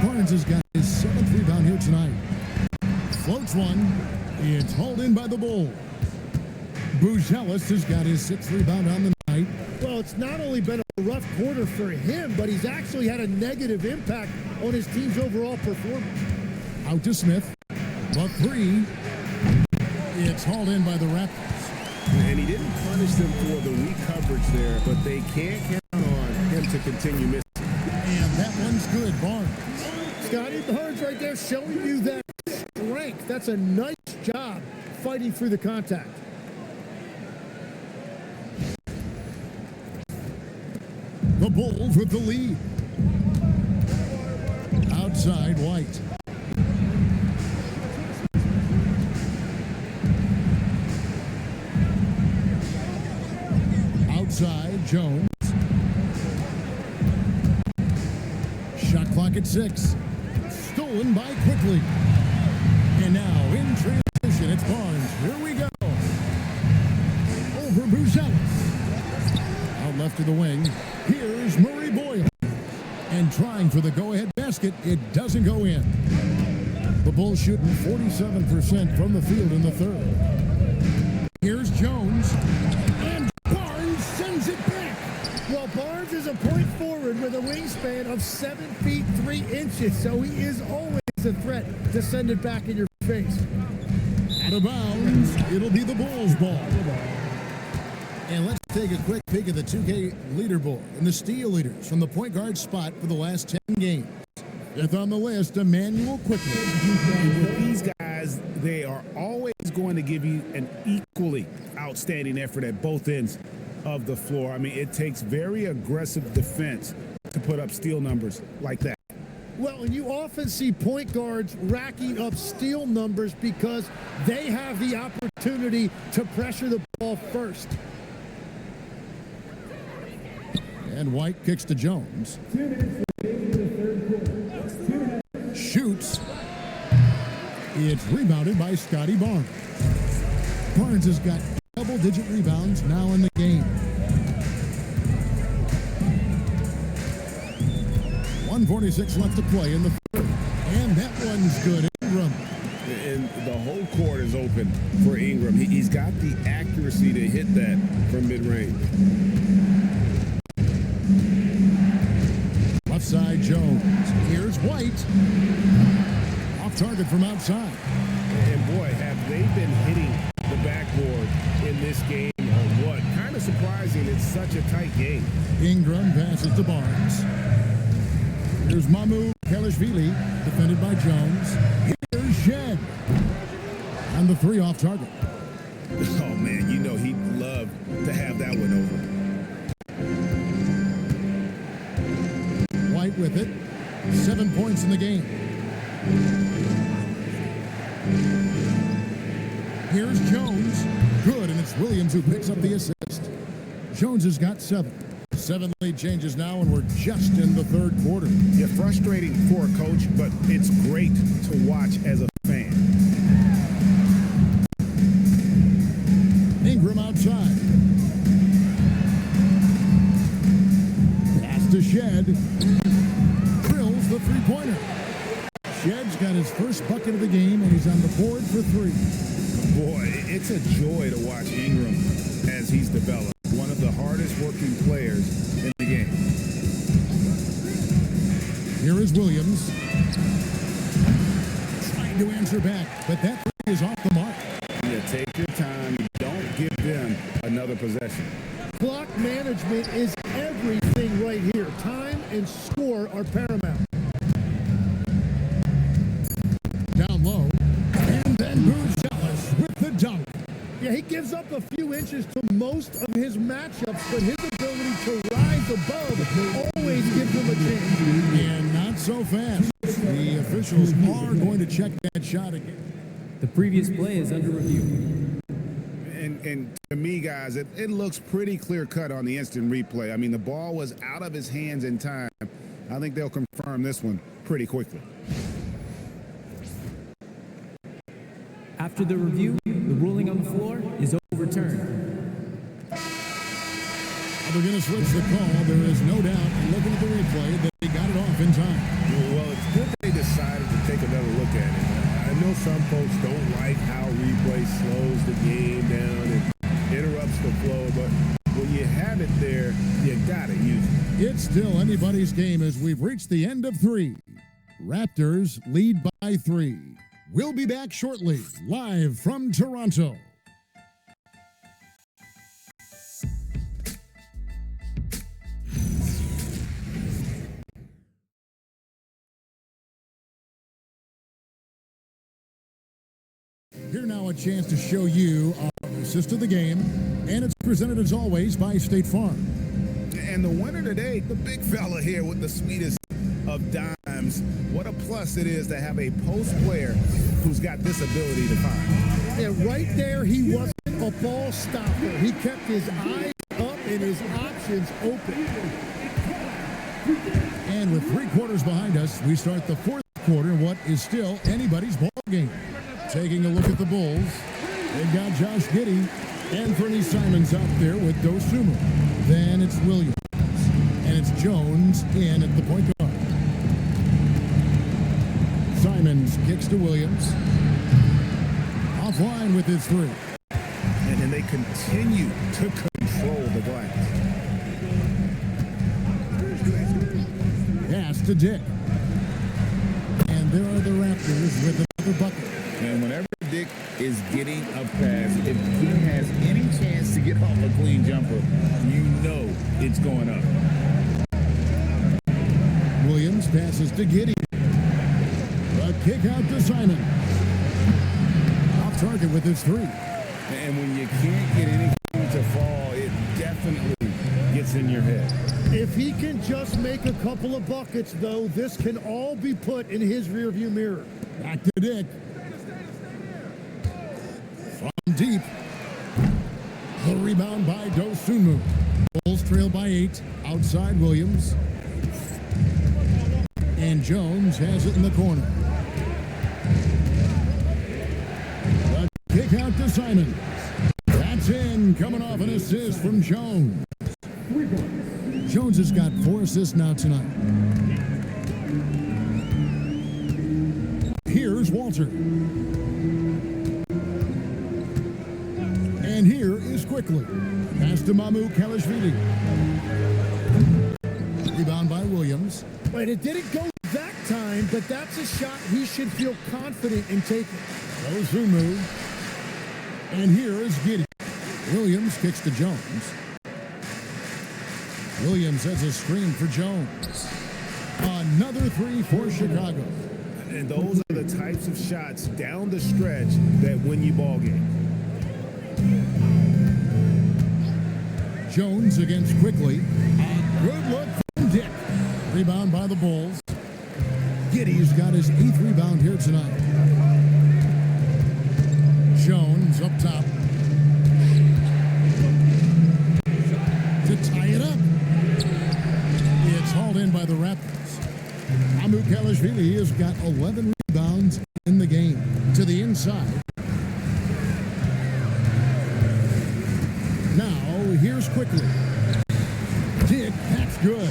Barnes has got his 7th rebound here tonight. Floats one. It's hauled in by the Bulls. Buzelis has got his 6th rebound on the night. Well, it's not only been a rough quarter for him, but he's actually had a negative impact on his team's overall performance. Out to Smith. The 3. It's hauled in by the Raptors. And he didn't punish them for the weak coverage there, but they can't count on him to continue missing. And that one's good, Barnes. Scotty Barnes right there showing you that strength. That's a nice job fighting through the contact. The Bulls with the lead. Outside, White. Outside, Jones. Shot clock at 6. Stolen by Quickly. And now in transition, it's Barnes. Here we go. Over Buzelis. Out left to the wing. Here's Murray Boyle. And trying for the go-ahead basket, it doesn't go in. The Bulls shooting 47% from the field in the third. Here's Jones. And Barnes sends it back. Well, Barnes is a point forward with a wingspan of 7 feet 3 inches, so he is always a threat to send it back in your face. Out of bounds, it'll be the Bulls' ball. And let's take a quick peek at the 2K leaderboard and the steal leaders from the point guard spot for the last 10 games. Fifth on the list, Emmanuel Quickly. With these guys, they are always going to give you an equally outstanding effort at both ends of the floor. I mean, it takes very aggressive defense to put up steal numbers like that. Well, and you often see point guards racking up steal numbers because they have the opportunity to pressure the ball first. And White kicks to Jones. Shoots. It's rebounded by Scotty Barnes. Barnes has got double-digit rebounds now in the game. 1:46 left to play in the third. And that one's good. Ingram. And the whole court is open for Ingram. He's got the accuracy to hit that from mid-range. Left side, Jones. Here's White. Off target from outside. And boy, have they been hitting the backboard in this game or what? Kind of surprising. It's such a tight game. Ingram passes to Barnes. Here's Mamu Kelishvili, defended by Jones. Here's Shed. And the 3 off target. Oh, man, you know he'd love to have that one over. White with it. 7 points in the game. Here's Jones. Good, and it's Williams who picks up the assist. Jones has got 7. 7 lead changes now, and we're just in the third quarter. Yeah, frustrating for a coach, but it's great to watch as a fan. Ingram outside. Pass to Shed. Drills the three-pointer. Shed's got his first bucket of the game, and he's on the board for 3. Boy, it's a joy to watch Ingram as he's developed. One of the hardest working players in the game. Here is Williams. Trying to answer back, but that 3 is off the mark. You take your time. Don't give them another possession. Clock management is everything right here. Time and score are paramount. Down low. And then Buzelis with the dunk. Yeah, he gives up a few inches to most of his matchups, but his ability to rise above always gives him a And not so fast. The officials are going to check that shot again. The previous play is under review. And to me, guys, it looks pretty clear-cut on the instant replay. I mean, the ball was out of his hands in time. I think they'll confirm this one pretty quickly. After the review, the ruling on the floor is overturned. They're going to switch the call. There is no doubt, looking at the replay, that they got it off in time. Well, it's good they decided to take another look at it. I know some folks don't like how replay slows the game down and interrupts the flow, but when you have it there, you got to use it. It's still anybody's game as we've reached the end of 3. Raptors lead by 3. We'll be back shortly, live from Toronto. Here now a chance to show you our assist of the game, and it's presented as always by State Farm. And the winner today, the big fella here with the sweetest of dimes. What a plus it is to have a post player who's got this ability to find. Yeah, right there, he wasn't a ball stopper. He kept his eyes up and his options open. And with 3 quarters behind us, we start the 4th quarter in what is still anybody's ball game. Taking a look at the Bulls, they've got Josh Giddey and Fernie Simons out there with Dosunmu. Then it's Williams, and it's Jones in at the point guard. Simons kicks to Williams. Offline with his 3. And then they continue to control the glass. Pass to Dick. And there are the Raptors with another bucket. And whenever Dick is getting a pass, if he has any chance to get off a clean jumper, you know it's going up. Williams passes to Giddey. A kick out to Simon. Off target with his 3. And when you can't get anything to fall, it definitely gets in your head. If he can just make a couple of buckets, though, this can all be put in his rearview mirror. Back to Dick. From deep. The rebound by Dosunmu. Bulls trail by 8. Outside Williams. And Jones has it in the corner. The kick out to Simon. That's in, coming off an assist from Jones. Jones has got 4 assists now tonight. Here's Walter. And here is Quickly. Pass to Mamu Kalashvili. Rebound by Williams. But it didn't go that time, but that's a shot he should feel confident in taking. Dosunmu. And here is Giddey. Williams kicks to Jones. Williams has a screen for Jones. Another 3 for Chicago. And those are the types of shots down the stretch that win you ball game. Jones against Quickly. A good look from Dick. Rebound by the Bulls. Giddey's got his 8th rebound here tonight. Jones up top. To tie it up. It's hauled in by the Raptors. Mamu Kalashvili has got 11 rebounds in the game. To the inside. Now, here's Quickly. Dick, that's good.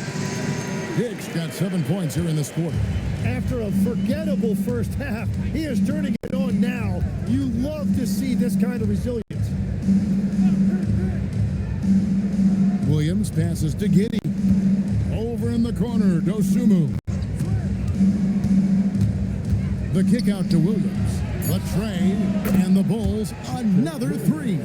Dick's got 7 points here in this quarter. After a forgettable first half, he is turning it on now. You love to see this kind of resilience. Williams passes to Giddey. Over in the corner, Dosunmu. The kick out to Williams. The tray, and the Bulls, another 3.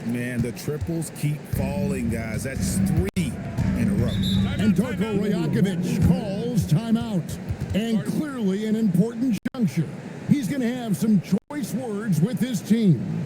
Man, the triples keep falling, guys. That's 3 in a row. And Darko Rajakovic calls timeout. And clearly an important juncture. He's going to have some choice words with his team.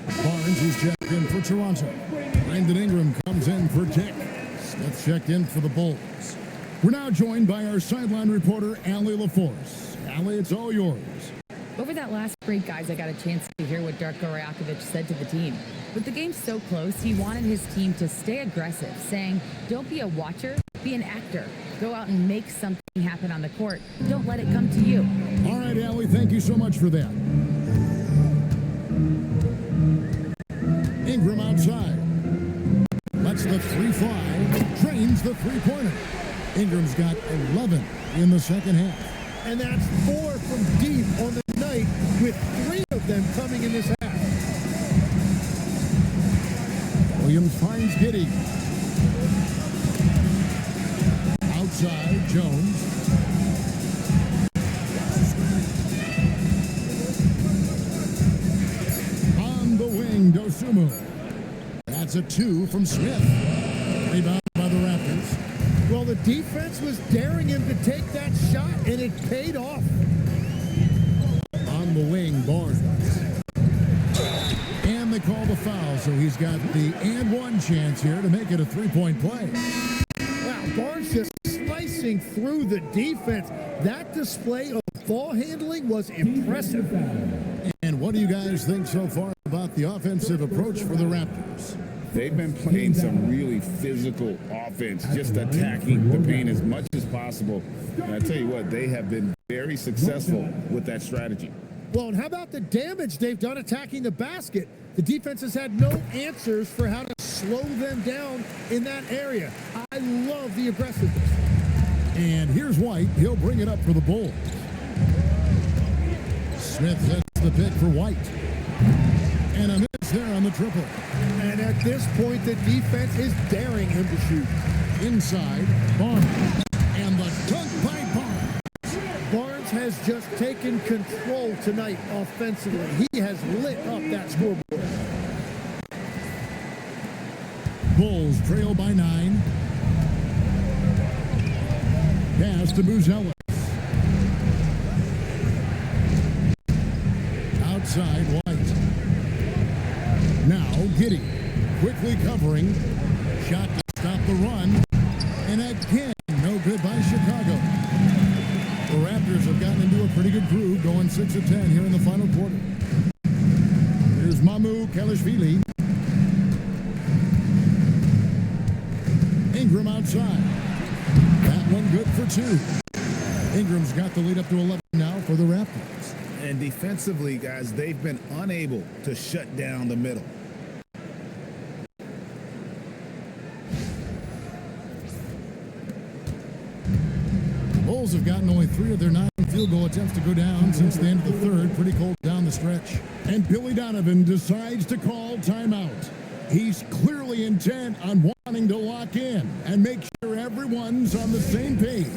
Barnes is checked in for Toronto. Brandon Ingram comes in for Dick. Smith checked in for the Bulls. We're now joined by our sideline reporter, Allie LaForce. Allie, it's all yours. Over that last break, guys, I got a chance to hear what Darko Rajakovic said to the team. With the game so close, he wanted his team to stay aggressive, saying, don't be a watcher, be an actor. Go out and make something happen on the court. Don't let it come to you. All right, Allie, thank you so much for that. Ingram outside. Lets the three fly. Drains the three-pointer. Ingram's got 11 in the second half. And that's 4 from deep on the night, with 3 of them coming in this half. Williams finds Giddey. Outside, Jones. On the wing, Dosunmu. That's a 2 from Smith. Rebound by the Raptors. Well, the defense was daring him to take that shot, and it paid off. On the wing, Barnes. And they call the foul, so he's got the and one chance here to make it a three-point play. Wow, Barnes just slicing through the defense. That display of ball handling was impressive. And what do you guys think so far about the offensive approach for the Raptors? They've been playing some really physical offense, just attacking the paint as much as possible. And I tell you what, they have been very successful with that strategy. Well, and how about the damage they've done attacking the basket? The defense has had no answers for how to slow them down in that area. I love the aggressiveness. And here's White. He'll bring it up for the Bulls. Smith sets the pick for White. And a miss there on the triple. And at this point, the defense is daring him to shoot. Inside, Barnes. And the dunk by Barnes. Barnes has just taken control tonight offensively. He has lit up that scoreboard. Bulls trail by 9. Pass to Muzella. Outside, White. Now, Giddey quickly covering. Shot to stop the run. And again, no good by Chicago. The Raptors have gotten into a pretty good groove, going 6 of 10 here in the final quarter. Here's Mamu Kelishvili. Ingram outside. That one good for 2. Ingram's got the lead up to 11 now for the Raptors. And defensively, guys, they've been unable to shut down the middle. Bulls have gotten only 3 of their 9 field goal attempts to go down since the end of the third. Pretty cold down the stretch. And Billy Donovan decides to call timeout. He's clearly intent on wanting to lock in and make sure everyone's on the same page.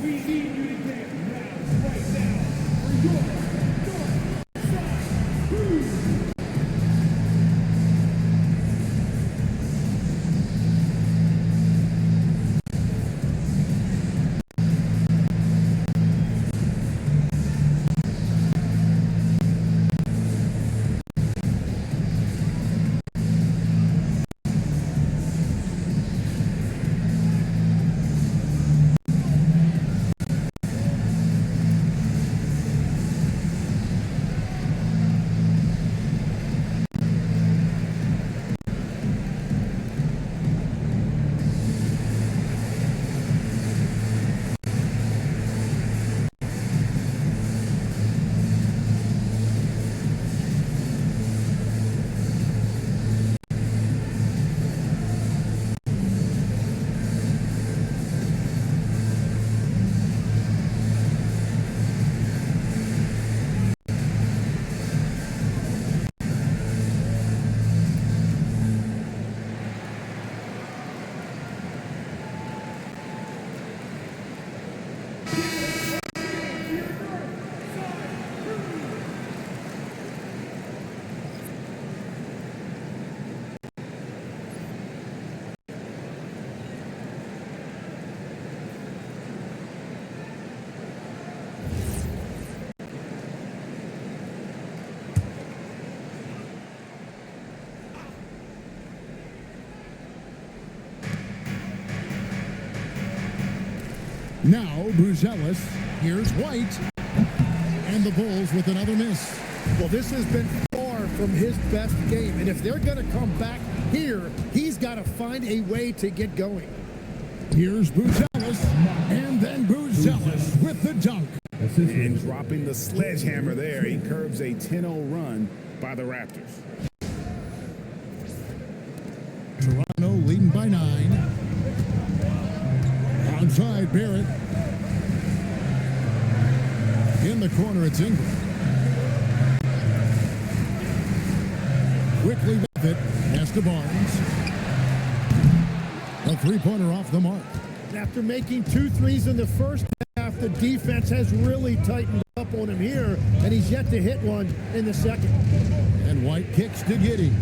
Now Buzelis. Here's White. And the Bulls with another miss. Well, this has been far from his best game. And if they're going to come back here, he's got to find a way to get going. Here's Buzelis. And then Buzelis with the dunk. And dropping the sledgehammer there, he curbs a 10-0 run by the Raptors. Toronto leading by 9. Onside Barrett. In the corner, it's Ingram. Quickly with it. Pass to Barnes. A three-pointer off the mark. After making 2 threes in the first half, the defense has really tightened up on him here, and he's yet to hit one in the second. And White kicks to Giddey.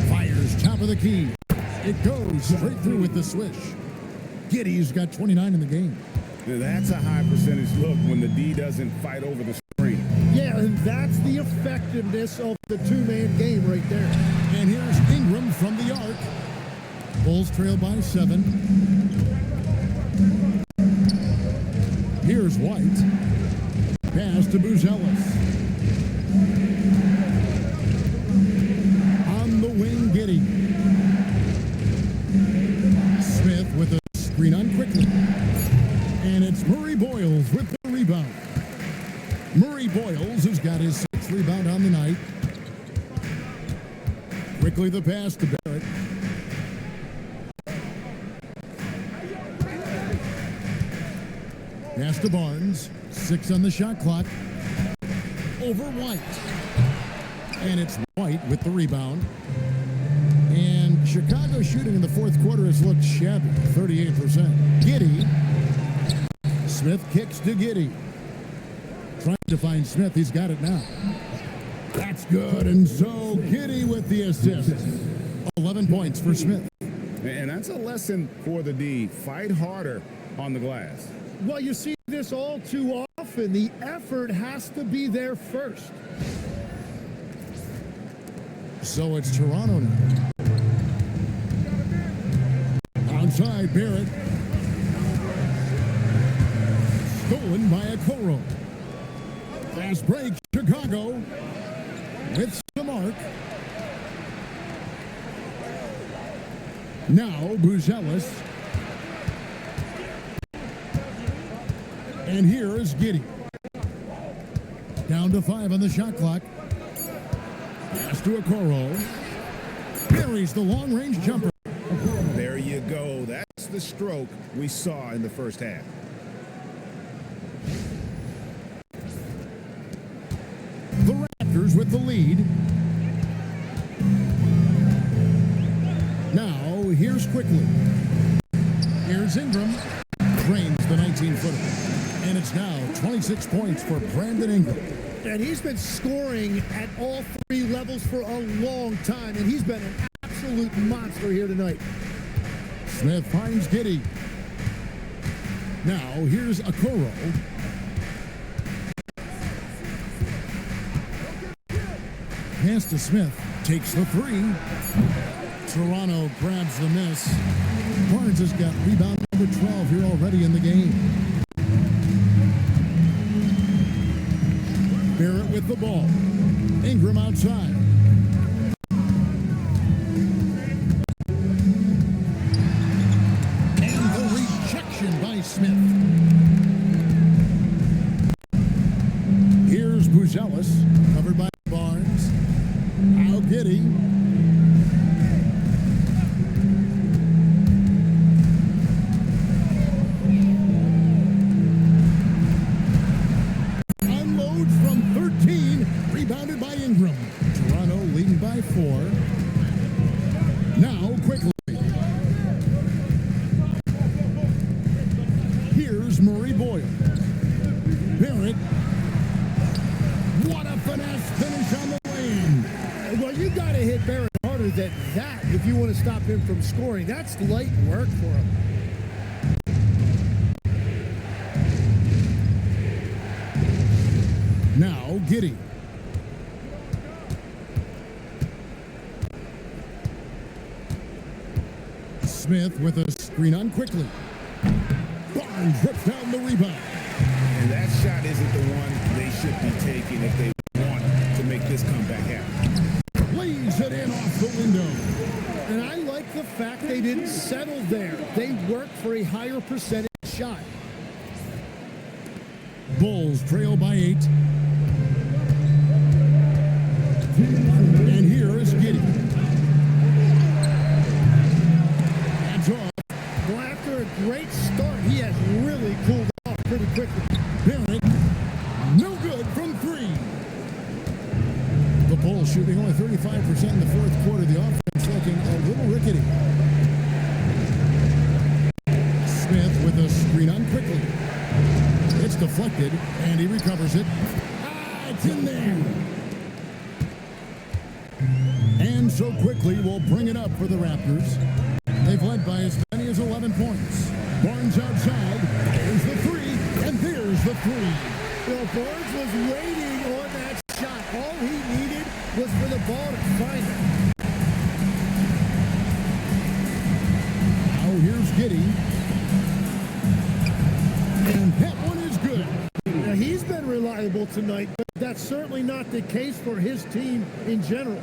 Fires top of the key. It goes straight through with the swish. Giddey's got 29 in the game. Now that's a high percentage look when the D doesn't fight over the screen. Yeah, and that's the effectiveness of the two-man game right there. And here's Ingram from the arc. Bulls trail by 7. Here's White. Pass to Buzelis. On the wing, Giddey. Smith with a screen on quickly. And it's Murray Boyles with the rebound. Murray Boyles has got his 6th rebound on the night. Quickly the pass to Barrett. Pass to Barnes. 6 on the shot clock. Over White. And it's White with the rebound. And Chicago shooting in the fourth quarter has looked shabby. 38%. Giddey. Smith kicks to Giddey. Trying to find Smith. He's got it now. That's good. And so Giddey with the assist. 11 points for Smith. And that's a lesson for the D. Fight harder on the glass. Well, you see this all too often. The effort has to be there first. So it's Toronto now. Outside Barrett. Stolen by Okoro. Fast break, Chicago. With the mark. Now Buzelis. And here is Giddey. Down to 5 on the shot clock. Pass to Okoro. Buries the long-range jumper. There you go. That's the stroke we saw in the first half. The Raptors with the lead. Now, here's quickly. Here's Ingram. Drains the 19-footer. And it's now 26 points for Brandon Ingram. And he's been scoring at all 3 levels for a long time, and he's been an absolute monster here tonight. Smith finds Giddey. Now, here's Okoro. Pass to Smith. Takes the 3. Toronto grabs the miss. Barnes has got rebound number 12 here already in the game. Barrett with the ball. Ingram outside. And the rejection by Smith. Here's Buzelis, covered by Barnes. Now Giddey. Rebounded by Ingram. Toronto leading by 4. Now quickly. Here's Murray Boyle. Barrett. What a finesse finish on the lane. Well, you got to hit Barrett harder than that if you want to stop him from scoring. That's light work for him. Now Giddey. Smith with a screen on quickly. Barnes rips down the rebound. And that shot isn't the one they should be taking if they want to make this comeback happen. Lays it in off the window. And I like the fact they didn't settle there. They worked for a higher percentage shot. Bulls trail by 8. And here is Giddey. That's off. Well, after a great start, he has really cooled off pretty quickly. Barrett, no good from 3. The Bulls shooting only 35% in the fourth quarter. The offense looking a little rickety. Smith with a screen on quickly. It's deflected, and he recovers it. It's in there. And so quickly we'll bring it up for the Raptors. They've led by as many as 11 points. Barnes outside. There's the 3, and there's the 3. Well, Barnes was waiting on that shot. All he needed was for the ball to find him. Now here's Giddey. And that one is good. Now, he's been reliable tonight, but that's certainly not the case for his team in general.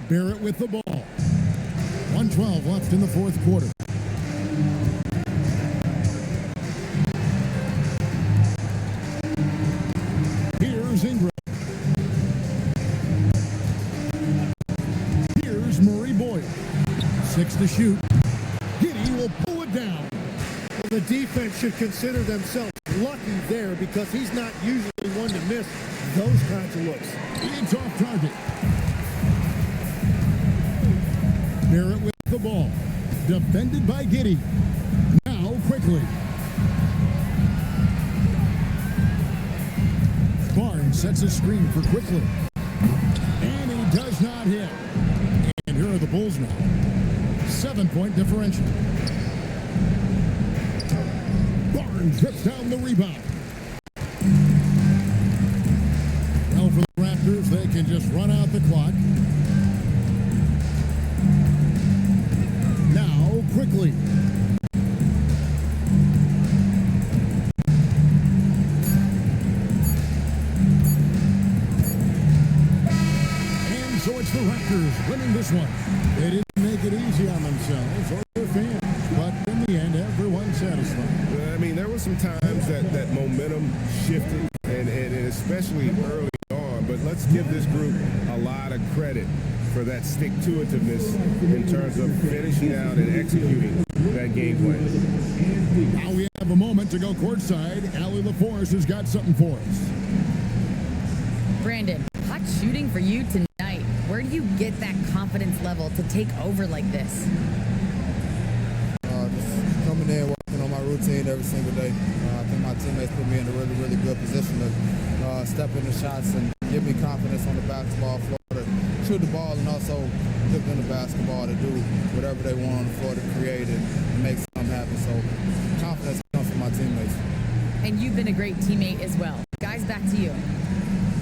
Barrett with the ball. 1:12 left in the fourth quarter. Here's Ingram. Here's Murray Boyle. 6 to shoot. Giddey will pull it down. Well, the defense should consider themselves lucky there because he's not usually one to miss those kinds of looks. It's off target. Barrett with the ball. Defended by Giddey. Now quickly. Barnes sets a screen for quickly. And he does not hit. And here are the Bulls now. 7-point differential. Barnes rips down the rebound. Well, for the Raptors, they can just run out the clock. Now, quickly. And so it's the Raptors winning this one. They didn't make it easy on themselves or their fans, but in the end, everyone's satisfied. Well, I mean, there were some times that momentum shifted, and especially early on, but let's give this group a lot of credit for that stick-to-itiveness in terms of finishing out and executing that game plan. Now we have a moment to go courtside. Allie LaForce has got something for us. Brandon, hot shooting for you tonight. Where do you get that confidence level to take over like this? Just coming in, working on my routine every single day. I think my teammates put me in a really, really good position to step in the shots and give me confidence on the basketball floor to shoot the ball and also give them the basketball to do whatever they want on the floor to create and make something happen. So confidence comes from my teammates. And you've been a great teammate as well. Guys, back to you.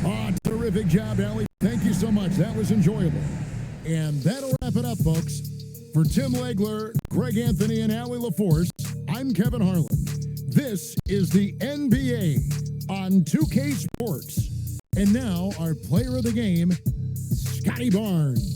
Oh, terrific job, Allie. Thank you so much. That was enjoyable. And that'll wrap it up, folks. For Tim Legler, Greg Anthony, and Allie LaForce, I'm Kevin Harlan. This is the NBA on 2K Sports. And now, our player of the game, Scotty Barnes.